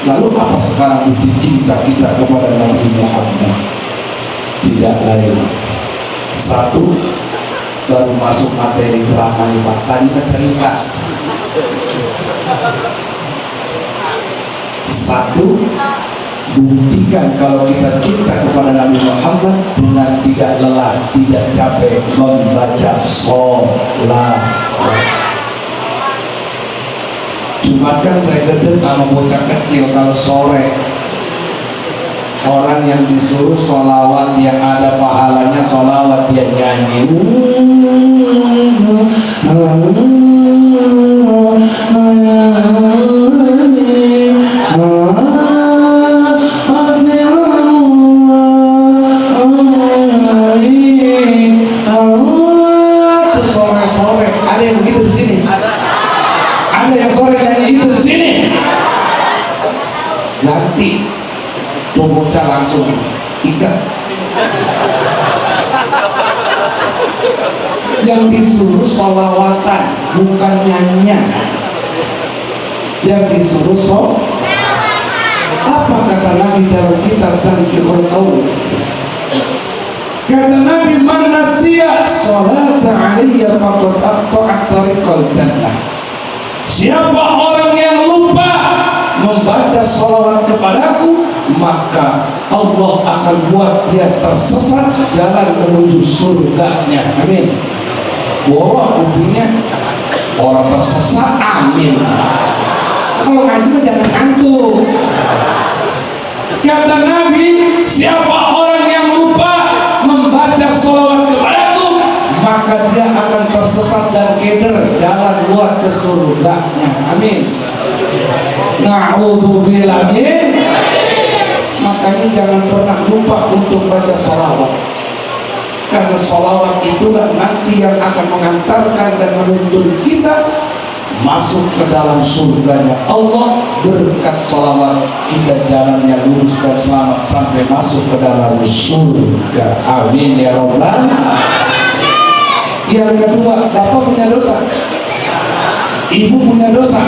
Lalu apa sekarang bukti cinta kita kepada Nabi Muhammad? Tidak lain, satu, baru masuk materi ceramah ini Pak, tadi kita cerita. Satu, buktikan kalau kita cinta kepada Nabi Muhammad dengan tidak lelah, tidak capek membaca sholat. Cuma kan saya gedeg sama bocah kecil kalau sore orang yang disuruh sholawat yang ada pahalanya sholawat dia nyanyi. Sore-sore ada yang begitu di sini. Ada yang sore nyanyi itu di sini. Nanti tubuhnya langsung ikat. Yang disuruh sholawatan bukan nyanyian. yang disuruh apa kata Nabi dalam kitab Tanqihul Qaul? Kata Nabi, man nasiya salata alaiya faqad aqta'a tariqal jannah. Siapa orang yang lupa membaca salawat kepadaku, maka Allah akan buat dia tersesat jalan menuju surganya. Amin. Wah, artinya orang tersesat, amin. Kalau ngaji mah jangan ngantuk. Kata Nabi, siapa orang yang lupa membaca sholawat kepadaku, maka dia akan tersesat dan keder jalan luar ke surganya. Amin. Na'udzubillah. Makanya jangan pernah lupa untuk baca sholawat, karena sholawat itulah nanti yang akan mengantarkan dan menuntun kita masuk ke dalam surganya Allah. Berkat sholawat kita jalannya lurus dan selamat sampai masuk ke dalam surga. Amin ya Rabbal. Yang kedua, bapak punya dosa, ibu punya dosa.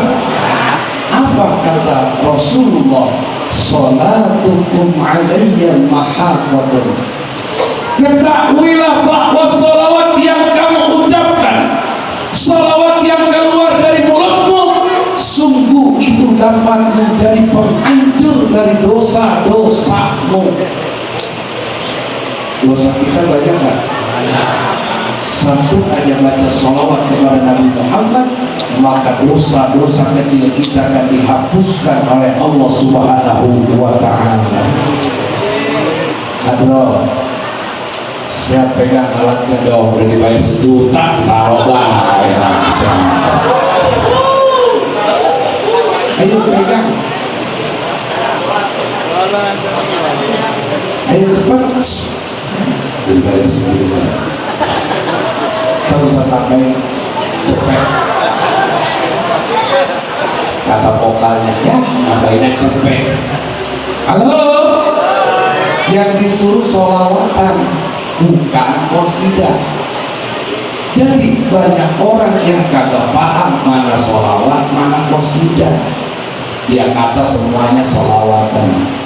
Apa kata Rasulullah? Sholatukum alayya mahabbatan. Ketahuilah bahwa sholawat yang kamu ucapkan, sholawat yang keluar dari mulutmu, sungguh itu dapat menjadi penghancur dari dosa-dosamu. Dosa kita banyak nggak? Satu aja baca sholawat kepada Nabi Muhammad, maka dosa-dosa kecil kita akan dihapuskan oleh Allah Subhanahu wa Ta'ala. Aduh, saya pegang alatnya dong, udah dibayar 1 juta, taruh bayar. Ayo pegang, ayo cepat, dibayar 1 juta. Terus sampai cepet. Kata vokalnya, ya ngapain cepet. Halo, yang disuruh sholawatan bukan qasidah. Jadi banyak orang yang kagak paham mana sholawat, mana qasidah. Dia kata semuanya sholawatan.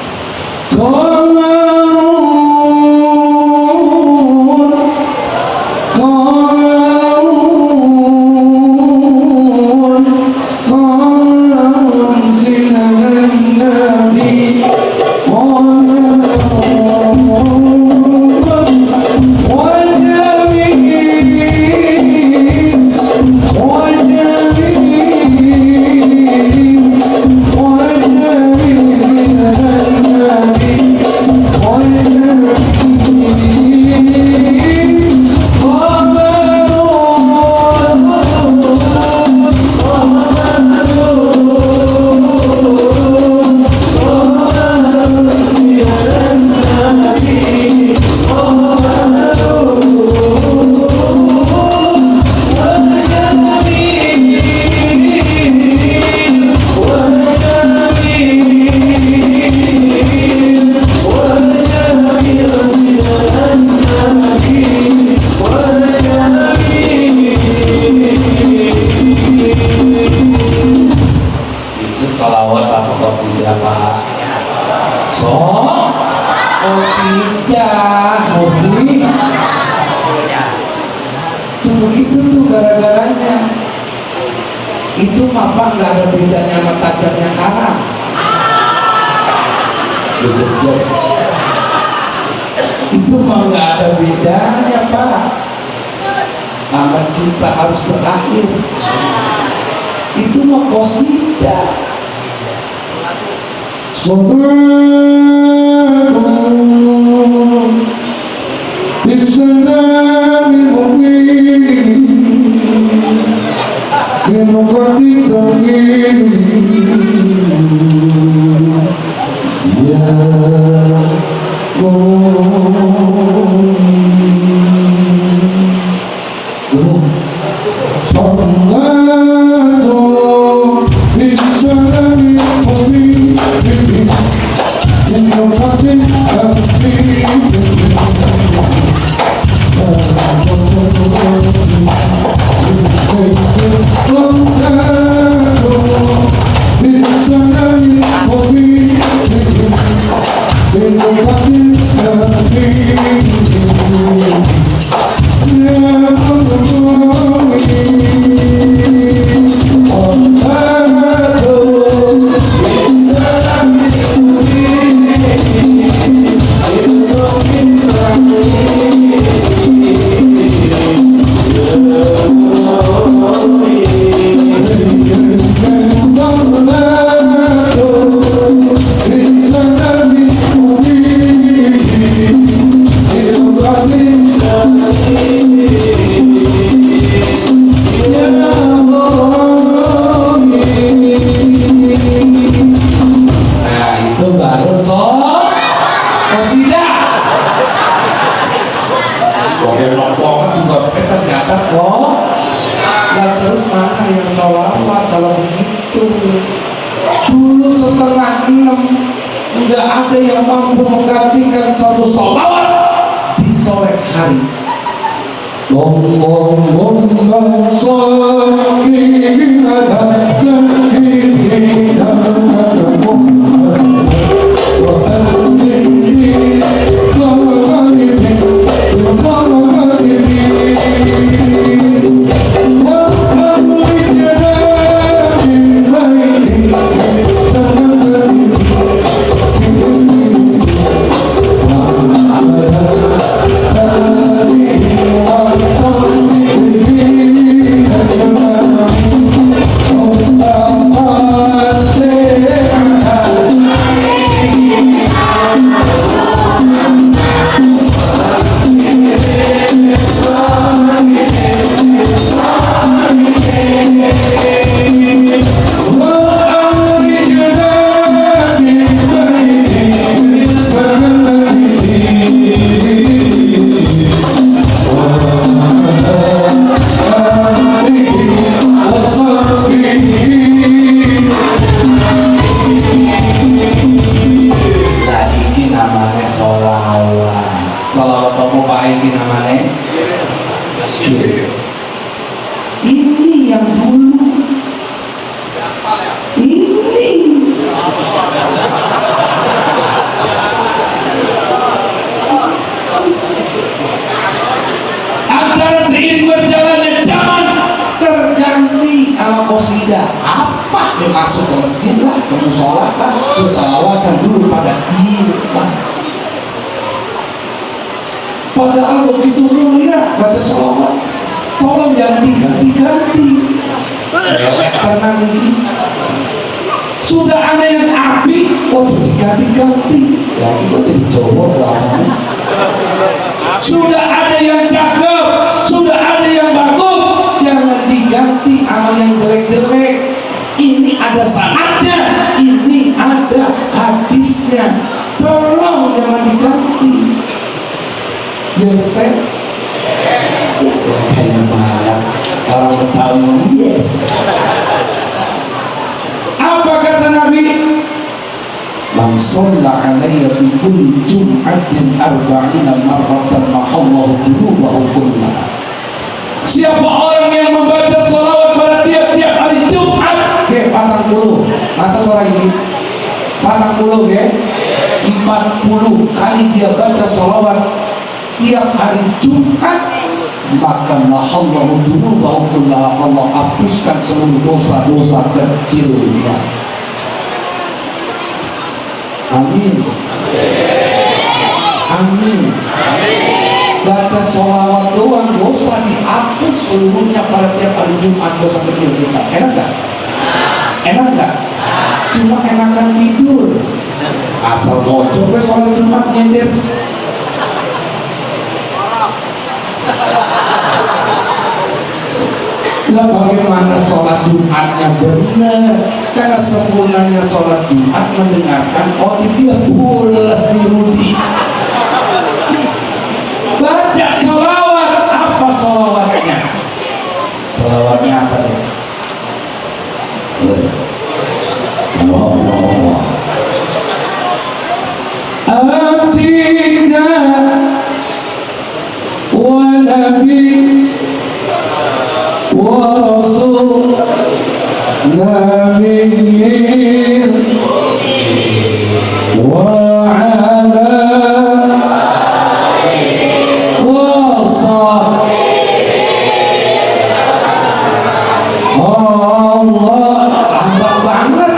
Begitu tuh gara-garanya. Itu apa nggak ada bedanya sama tajamnya karang. Betul. Itu mah nggak ada bedanya Pak. Amat cinta harus berakhir. Itu mah qasidah. Long time 5:30, nggak ada yang mampu menggantikan satu sholawat di sore hari. Allahumma sholli ala sayyidina Muhammad wa aslihi ini yang dulu ini antara seiring berjalannya zaman terganti ala qasidah. Apa yang masuk ke masjid lah, ke musola lah, ke salawatan dulu pada kita. Padahal begitu mulia baca salawat, tolong jangan diganti-ganti. Karena ini sudah ada yang api, oh diganti-ganti. Ya itu jadi Jawa bahasanya. Sudah ada yang cakep, sudah ada yang bagus, jangan diganti sama yang jelek-jelek. Ini ada sanadnya, ini ada hadisnya. Tolong jangan diganti. You understand? Kayak marah orang Betawi. Yes. Apa kata Nabi? Man shalla alayya fi kulli jum'atin 40 marratan mahallahu dhunubahu kullaha. Siapa orang yang membaca salawat pada tiap-tiap hari Jumat, ke 40. Mata suara ini 40 ya. 40 kali dia baca salawat tiap hari Jumat, maka mahallahu dhunubahu kullaha, Allah hapuskan seluruh dosa-dosa kecilnya. Amin. Amin. Baca sholawat doang dosa dihapus seluruhnya pada tiap hari Jumat, dosa kecil kita. Enak gak? Enak gak? Cuma enakan tidur. Asal mau coba sholat Jumat nyender. Lah bagaimana sholat Jumatnya benar? Karena sempurnanya sholat Jumat mendengarkan dia pulas di Rudi. Baca sholawat. Apa sholawatnya? Sholawatnya apa ya? Abdika wa nabi wa rasul nabiyyin wa ala wa sahbihi. Allah lambat banget.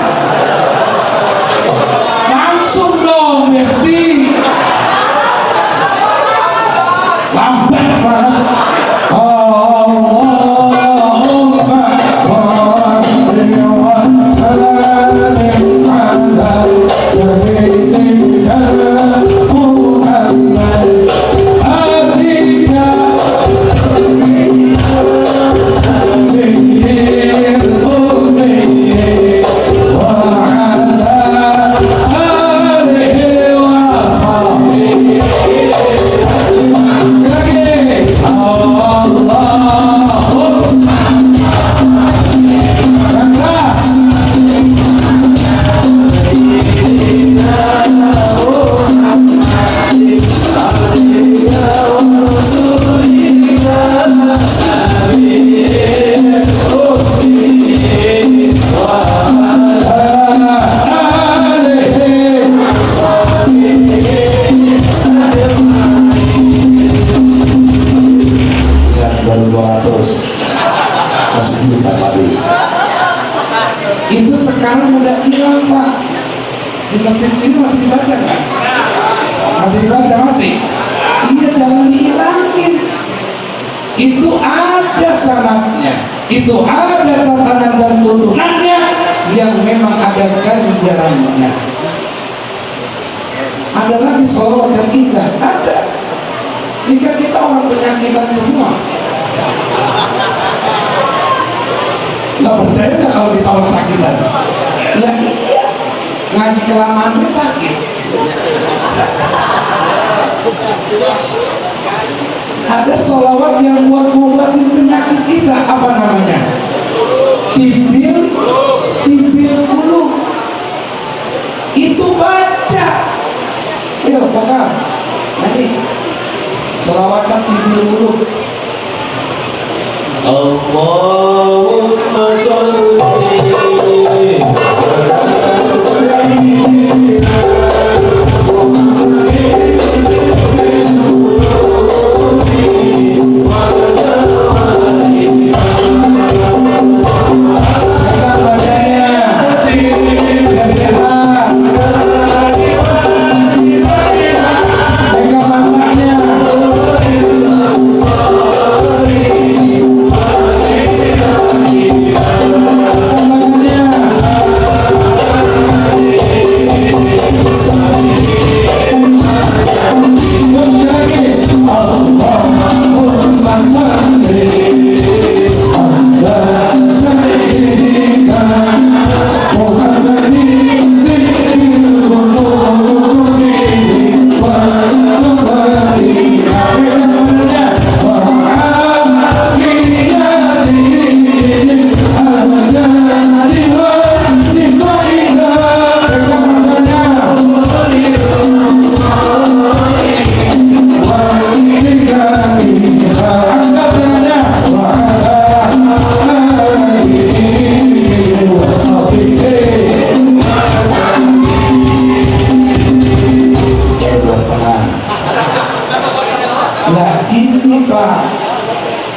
Itu sekarang udah hilang Pak. Di masjid sini masih dibaca nggak? Masih dibaca masih? Iya, jangan dihilangin. Itu ada syaratnya, itu ada tatanan dan tuntunannya yang memang ada ganjarannya. Ada lagi sholawat yang indah, ada. Jika kita orang penyakitan semua, nggak percaya nggak kalau kita orang sakitan? Ya iya, ngaji kelamaan sakit. Ada sholawat yang buat ngobatin penyakit kita, apa namanya? Tibil ulu. Itu baca. Ayo kakak, nanti sholawatan tibil ulu. Allahumma sholli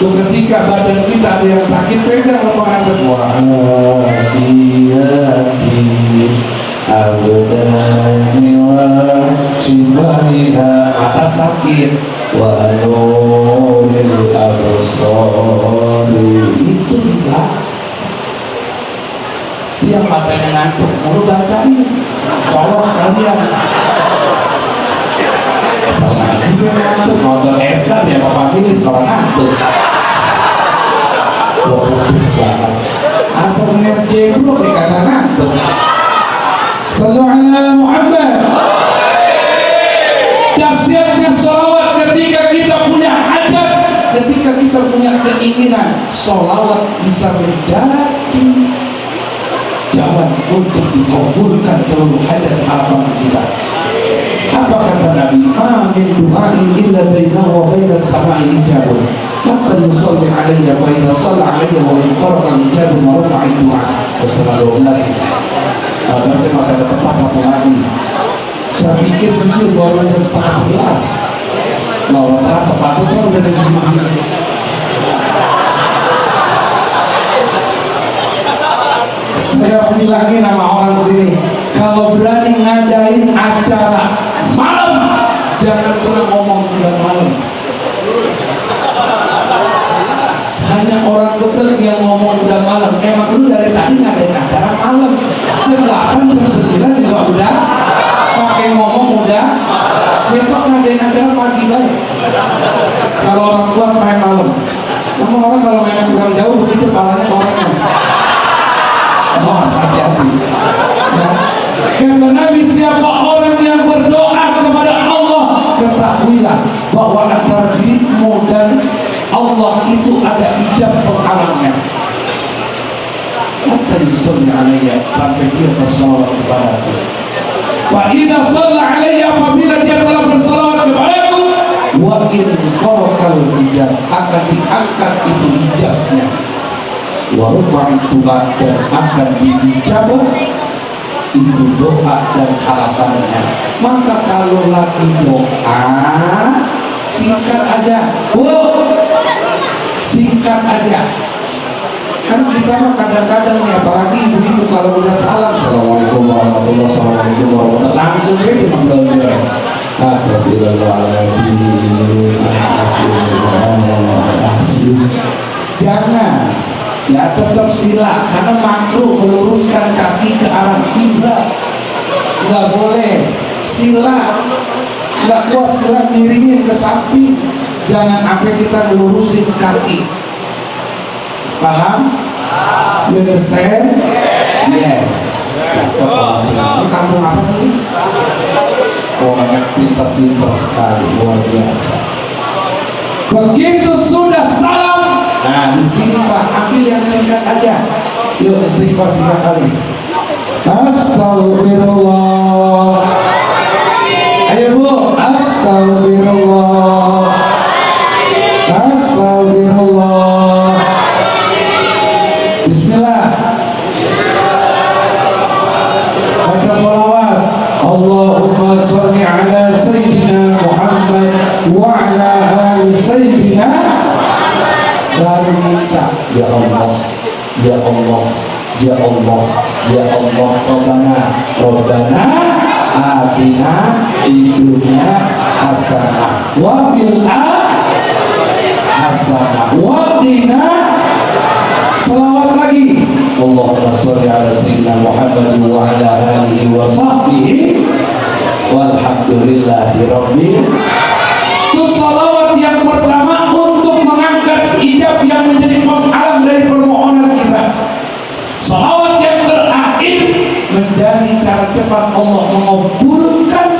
ketika badan kita ada yang sakit, pegang lepas semua. Abdani wa shibaiha, atas sakit wa nuril absari, itu enggak. Yang matanya ngantuk, mau bacain, tolong sekalian. Salah juga ngantuk, nonton SK ya Bapak pilih seorang ngantuk. Asal niat jeblo dikata ngantuk. Sallu ala Muhammad. Dahsyatnya sholawat ketika kita punya hajat, ketika kita punya keinginan, sholawat bisa menjadi jalan untuk dikabulkan seluruh hajat harapan kita. Apa kata Nabi? Amin du'ain illa bainahu wa bainas sama'i hijabun hatta yusalli alayya wa idza shalla alayya wa inqara'a hijabun wa rafa'a du'a. Bersama 12. Masih ada tempat satu lagi. Saya pikir begitu baru jam 10:30. Mau terasa sepatu saya udah gini-gini. Saya bilangin sama orang sini, kalau berani ngadain acara malam, jangan pernah ngomong udah malam. Hanya orang gedek yang ngomong udah malam. Emang lu dari tadi ngadain acara malam, jam 8, jam 9 juga udah pakai ngomong udah. Besok ngadain acara pagi baik. Kalau orang tua main malam, namun orang kalau main kurang jauh begitu palanya orangnya. Awas hati-hati. Kata Nabi, siapa orang yang berdoa kepada Allah, ketahuilah bahwa antara dirimu dan Allah itu ada hijab penghalangnya. Hatta yusalli alayya, sampai dia bersalawat kepadaku. Wa idza shalla alayya, apabila dia telah bersalawat kepadaku, wa in farakal hijab, akan diangkat itu hijabnya. Warupa itu dan akan dijabah itu doa dan harapannya. Maka kalau lagi doa, singkat aja, singkat aja. kan kita mah kadang-kadang nih, apalagi ibu-ibu kalau udah salam, assalamualaikum warahmatullahi wabarakatuh, assalamualaikum warahmatullahi wabarakatuh, langsung aja manggilnya. Jangan, ya tetap sila, karena makruh meluruskan kaki ke arah kiblat, nggak boleh. Sila, nggak kuat sila miringin ke samping, jangan sampai kita melurusin kaki. Paham? You understand? Yes. Ini kampung apa sih? Orang yang pintar-pintar sekali, luar biasa. Begitu sudah salam, nah di sini Pak, ambil yang singkat aja. Yuk istighfar 3 kali. Astagfirullah. Ayo Bu, astagfirullah. Astagfirullah. Bismillah. Baca sholawat. Allahumma sholli ala Sayyidina Muhammad wa ala ali Sayyidina. Lalu minta, ya Allah, ya Allah, ya Allah, ya Allah, Rabbana atina fid dunya hasanah wa fil akhirati hasanah wa qina. Selawat lagi. Allahumma sholli ala Sayyidina Muhammad wa ala alihi wa sahbihi walhamdulillahi rabbil. Itu salawat yang pertama untuk mengangkat hijab yang menjadi penghalang dari permohonan kita. Salawat yang terakhir menjadi cara cepat Allah mengabulkan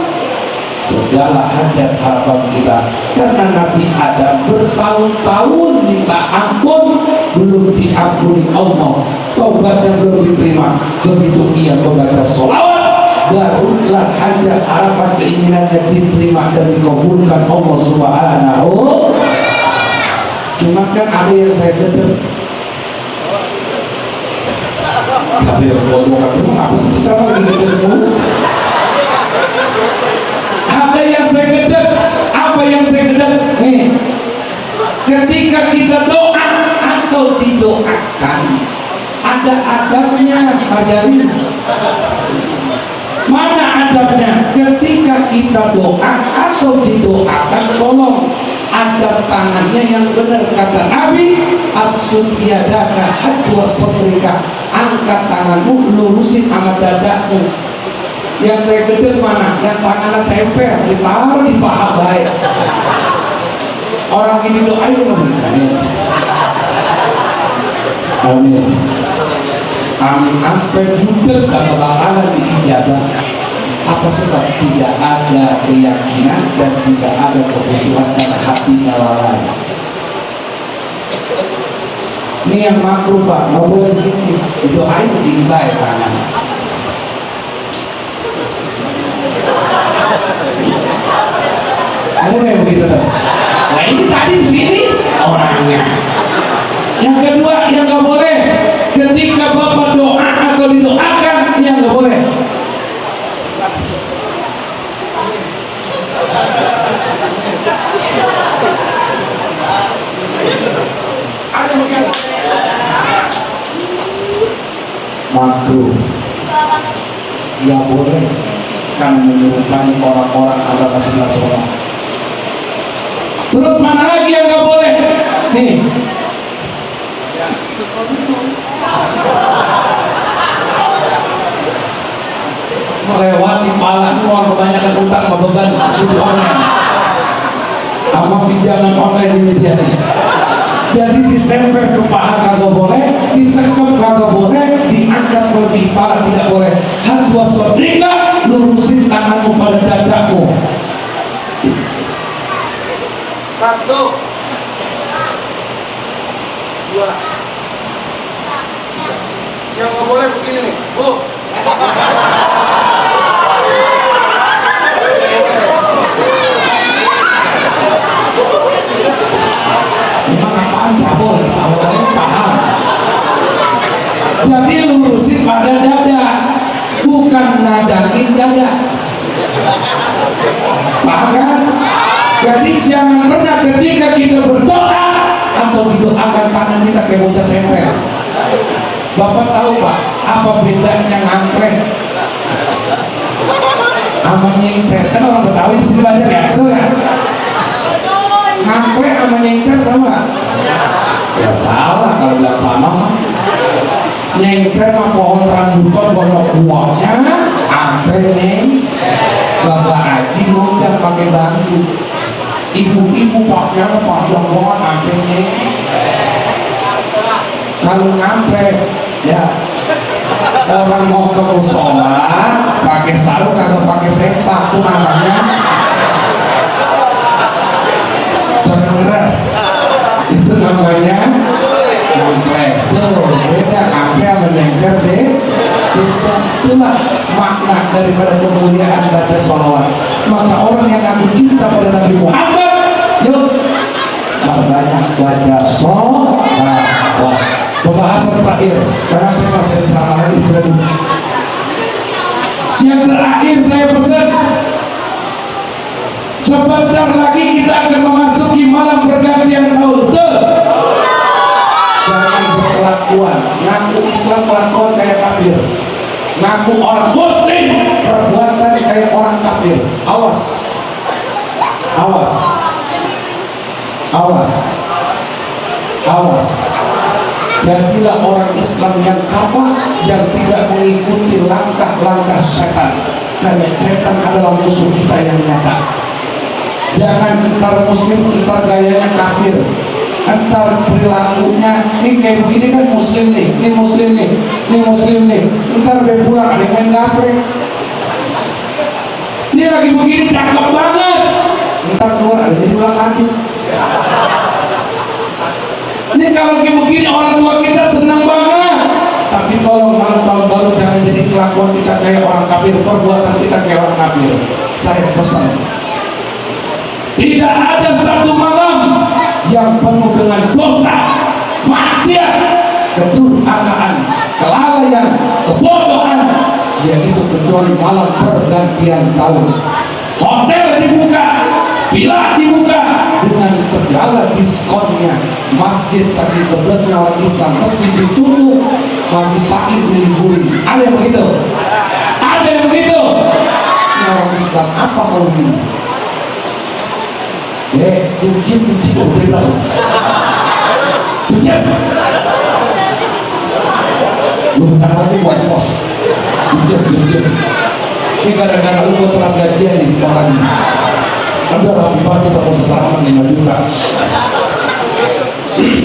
segala hajat harapan kita, karena Nabi Adam bertahun-tahun minta ampun belum diampuni Allah, taubatnya belum diterima. Begitu ia membaca sholawat, barulah hajat harapan keinginannya diterima dan dikabulkan Allah Subhanahu. Cuma kan ada yang saya gedek, ada yang bodoh, apa sih cara lagi gedekmu? Ada yang saya gedek, apa yang saya gedek? Nih, ketika kita doa atau didoakan, ada adabnya, ajarin. Mana adabnya? Ketika kita doa atau didoakan, tolong adab tangannya yang benar. Kata Nabi, absud yadaka hadwa sadrika, angkat tanganmu, lurusin sama dadamu. Yang saya gede mana? Yang tangannya semper, ditaruh di paha baik. Orang ini doain amin. Amin. Amin. Sampai budek gak bakalan diijabah. Apa sebab? Tidak ada keyakinan dan tidak ada kekhusyuan dan hatinya lalai. Ini yang makruh Pak, nggak boleh begini. Doain diimbai tangan. Ada yang begitu tuh? Nah ini tadi di sini orangnya. Yang kedua yang nggak boleh, ketika Bapak doa atau didoakan, yang nggak boleh. Ada begitu. Makruh. Nggak boleh. Kan menyerupai orang-orang agama nasional. Terus mana lagi yang nggak boleh? Nih, melewati pala orang kebanyakan utang beban judi online, sama pinjaman online ini dia. Jadi disempel ke paha kagak boleh, ditekep kagak boleh, diangkat lebih pala tidak boleh. Hadwa sodrika, lurusin tanganmu pada dadamu. Satu, dua. Yang nggak boleh begini nih, Bu. Emang apaan cabul? Awalnya paham. Jadi lurusin pada dada, bukan nadangin dada. Paham kan? Jadi jangan pernah ketika kita berdoa atau didoakan tangan kita kayak bocah semper. Bapak tahu Pak, apa bedanya ngangkleng sama nyengser? Kan orang Betawi di sini banyak ya, betul ya? Ngangkleng sama nyengser sama? Ya salah kalau bilang sama mah. Nyengser mah pohon rambutan banyak buahnya, angkleng neng. Bapak Haji ngundang pakai bambu. Ibu-ibu pakaian panjang banget angkleng neng. Kalau ngangkleng ya orang mau ke musola pakai sarung atau pakai sepak itu namanya terkeras, itu namanya ngangkleng. Tuh beda ngangkleng sama nyengser deh. Itulah makna daripada kemuliaan baca sholawat. Maka orang yang aku cinta pada Nabi Muhammad, yuk banyak baca sholawat. Pembahasan terakhir, karena saya masih ada ceramah lagi di. Yang terakhir saya pesan, sebentar lagi kita akan memasuki malam pergantian tahun. Jangan berkelakuan, ngaku Islam kelakuan kayak kafir, ngaku orang Muslim perbuatan kayak orang kafir. Awas, awas, awas, awas. Jadilah orang Islam yang kapal, yang tidak mengikuti langkah-langkah setan, karena setan adalah musuh kita yang nyata. Jangan entar Muslim, entar gayanya kafir, entar perilakunya ini kayak begini kan Muslim nih, ini Muslim nih, ini Muslim nih, entar dia pulang ada yang main gaprek. Ini lagi begini cakep banget, entar keluar ada yang bilang kaki. Ini kalau begini orang tua kita senang banget. Tapi tolong malam tahun baru jangan jadi kelakuan kita kayak orang kafir, perbuatan kita kayak orang kafir. Saya pesan, tidak ada satu malam yang penuh dengan dosa, maksiat, kedurhakaan, kelalaian, kebodohan, yaitu kecuali malam pergantian tahun. Hotel dibuka, villa dibuka dengan segala diskonnya. Masjid saking kebeletnya orang Islam mesti ditutup, majlis taklim diliburi. Ada yang begitu? Ada yang begitu? Ini orang Islam apa kalau begini? Jim, udah bilang jim lu bentar lagi white post jim ini gara-gara lu buat perang gajian nih orangnya. Udah rapi banget kita mau sekarang 5 juta.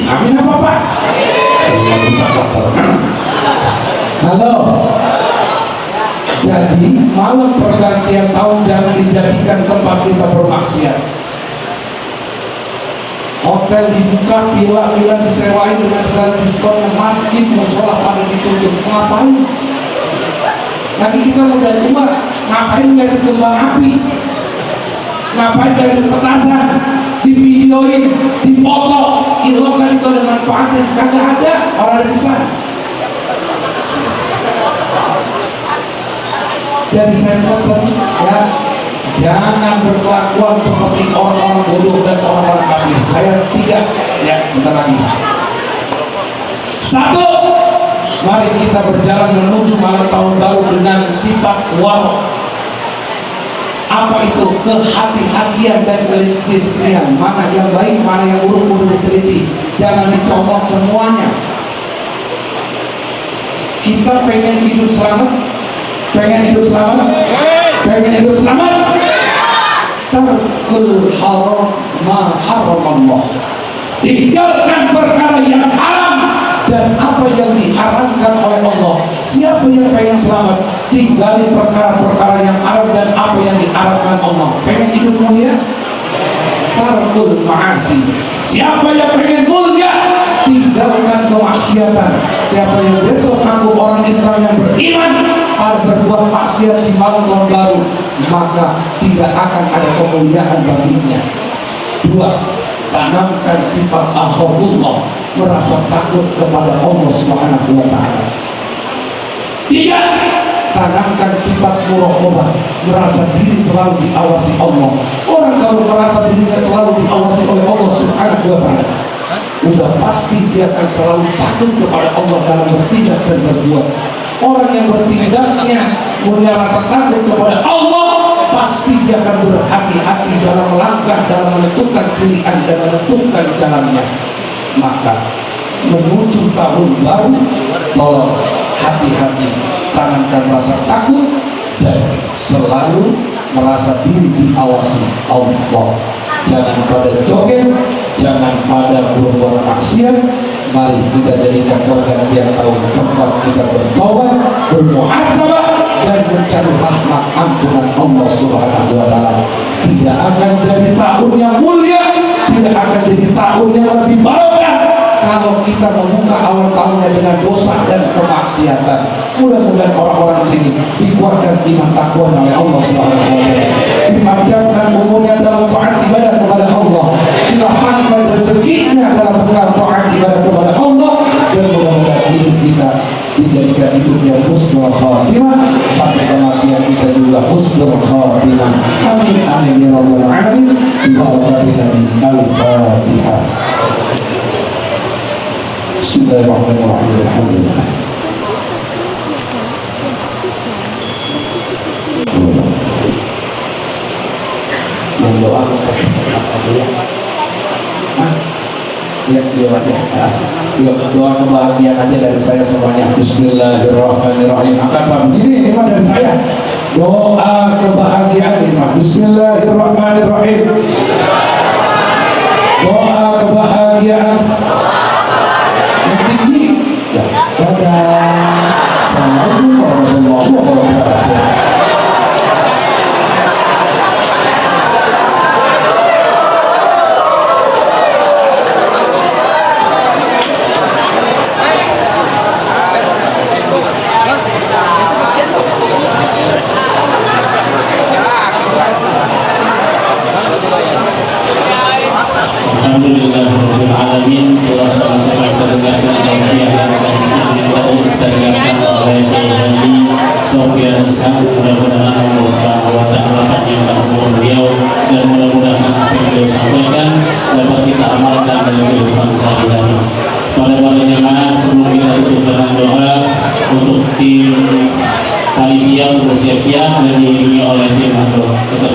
Amin apa Pak? 5 juta kesel. Halo. Jadi malam pergantian tahun jangan dijadikan tempat kita bermaksiat. Hotel dibuka, villa disewain dengan segala diskon, masjid, musola pada ditutup. Ngapain? Lagi kita mau dari rumah, ngapain dari kembang api? Ngapain dari petasan? Divideoin, dipoto, kan itu ada manfaatnya. Kagak ada, orang ada pesan. Jadi saya pesan ya, jangan berkelakuan seperti orang-orang bodoh dan orang-orang kafir. Saya 3 ya, bentar lagi. 1, mari kita berjalan menuju malam tahun baru dengan sifat warok. Apa itu? Kehati-hatian dan ketelitian. Mana yang baik, mana yang buruk, kudu diteliti. Jangan dicomot semuanya. Kita pengen hidup selamat, pengen hidup selamat, pengen hidup selamat. Tarkul haram ma haram Allah. Tinggalkan perkara yang haram dan apa yang diharamkan oleh Allah. Siapa yang pengen selamat, tinggalin perkara-perkara yang haram dan apa yang diharamkan Allah. Pengen hidup mulia, tarkul ma'asi. Siapa yang pengen mulia, tinggalkan kemaksiatan. Siapa yang besok ngaku orang Islam yang beriman harus berbuat maksiat di malam tahun baru, maka tidak akan ada kemuliaan baginya. 2, tanamkan sifat akhafullah, merasa takut kepada Allah Subhanahu wa ta'ala. 3, tanamkan sifat muraqabah, merasa diri selalu diawasi Allah. Orang kalau merasa dirinya selalu diawasi oleh Allah Subhanahu wa ta'ala, udah pasti dia akan selalu takut kepada Allah dalam bertindak dan berbuat. Orang yang bertindaknya punya rasa takut kepada Allah, pasti dia akan berhati-hati dalam melangkah, dalam menentukan pilihan dan menentukan jalannya. Maka menuju tahun baru, tolong hati-hati, tanamkan rasa takut dan selalu merasa diri diawasi Allah. Jangan pada joget, jangan pada berbuat maksiat. Mari kita jadikan organ yang tahu tempat kita bertobat, bermuhasabah dan mencari rahmat ampunan Allah Subhanahu wa taala. Tidak akan jadi tahun yang mulia, tidak akan jadi tahun yang lebih barokah kalau kita membuka awal tahunnya dengan dosa dan kemaksiatan. Mudah-mudahan orang-orang sini dikuatkan iman takwa oleh Allah Subhanahu wa taala, dipanjangkan umurnya dalam taat ibadah kepada Allah, dilapangkan rezekinya dalam bekal taat ibadah kepada Allah, dan mudah-mudahan hidup kita dijadikan hidup yang husnul khatimah, sampai kematian kita juga husnul khatimah. Amin amin ya rabbal alamin. Al-Fatihah. Bismillahirrahmanirrahim. Alhamdulillah. Yang doa Ustaz apa ya? Ya, yuk doa kebahagiaan aja dari saya semuanya. Bismillahirrahmanirrahim. Angkat begini, ini mah dari saya. Doa kebahagiaan ini mah. Bismillahirrahmanirrahim. Doa kebahagiaan yang tinggi. Ya, dadah. Assalamualaikum warahmatullahi wabarakatuh. Alhamdulillahirabbil alamin. Telah sama-sama kita dengarkan tausiah yang kita dengarkan oleh Haji Sofyan Hasan. Mudah-mudahan Allah Subhanahu wa taala panjangkan umur beliau, dan mudah-mudahan apa yang beliau sampaikan dapat kita amalkan dalam kehidupan sehari-hari. Pada para jemaah, sebelum kita tutup dengan doa untuk tim panitia untuk bersiap-siap dan diiringi oleh tim atau tetap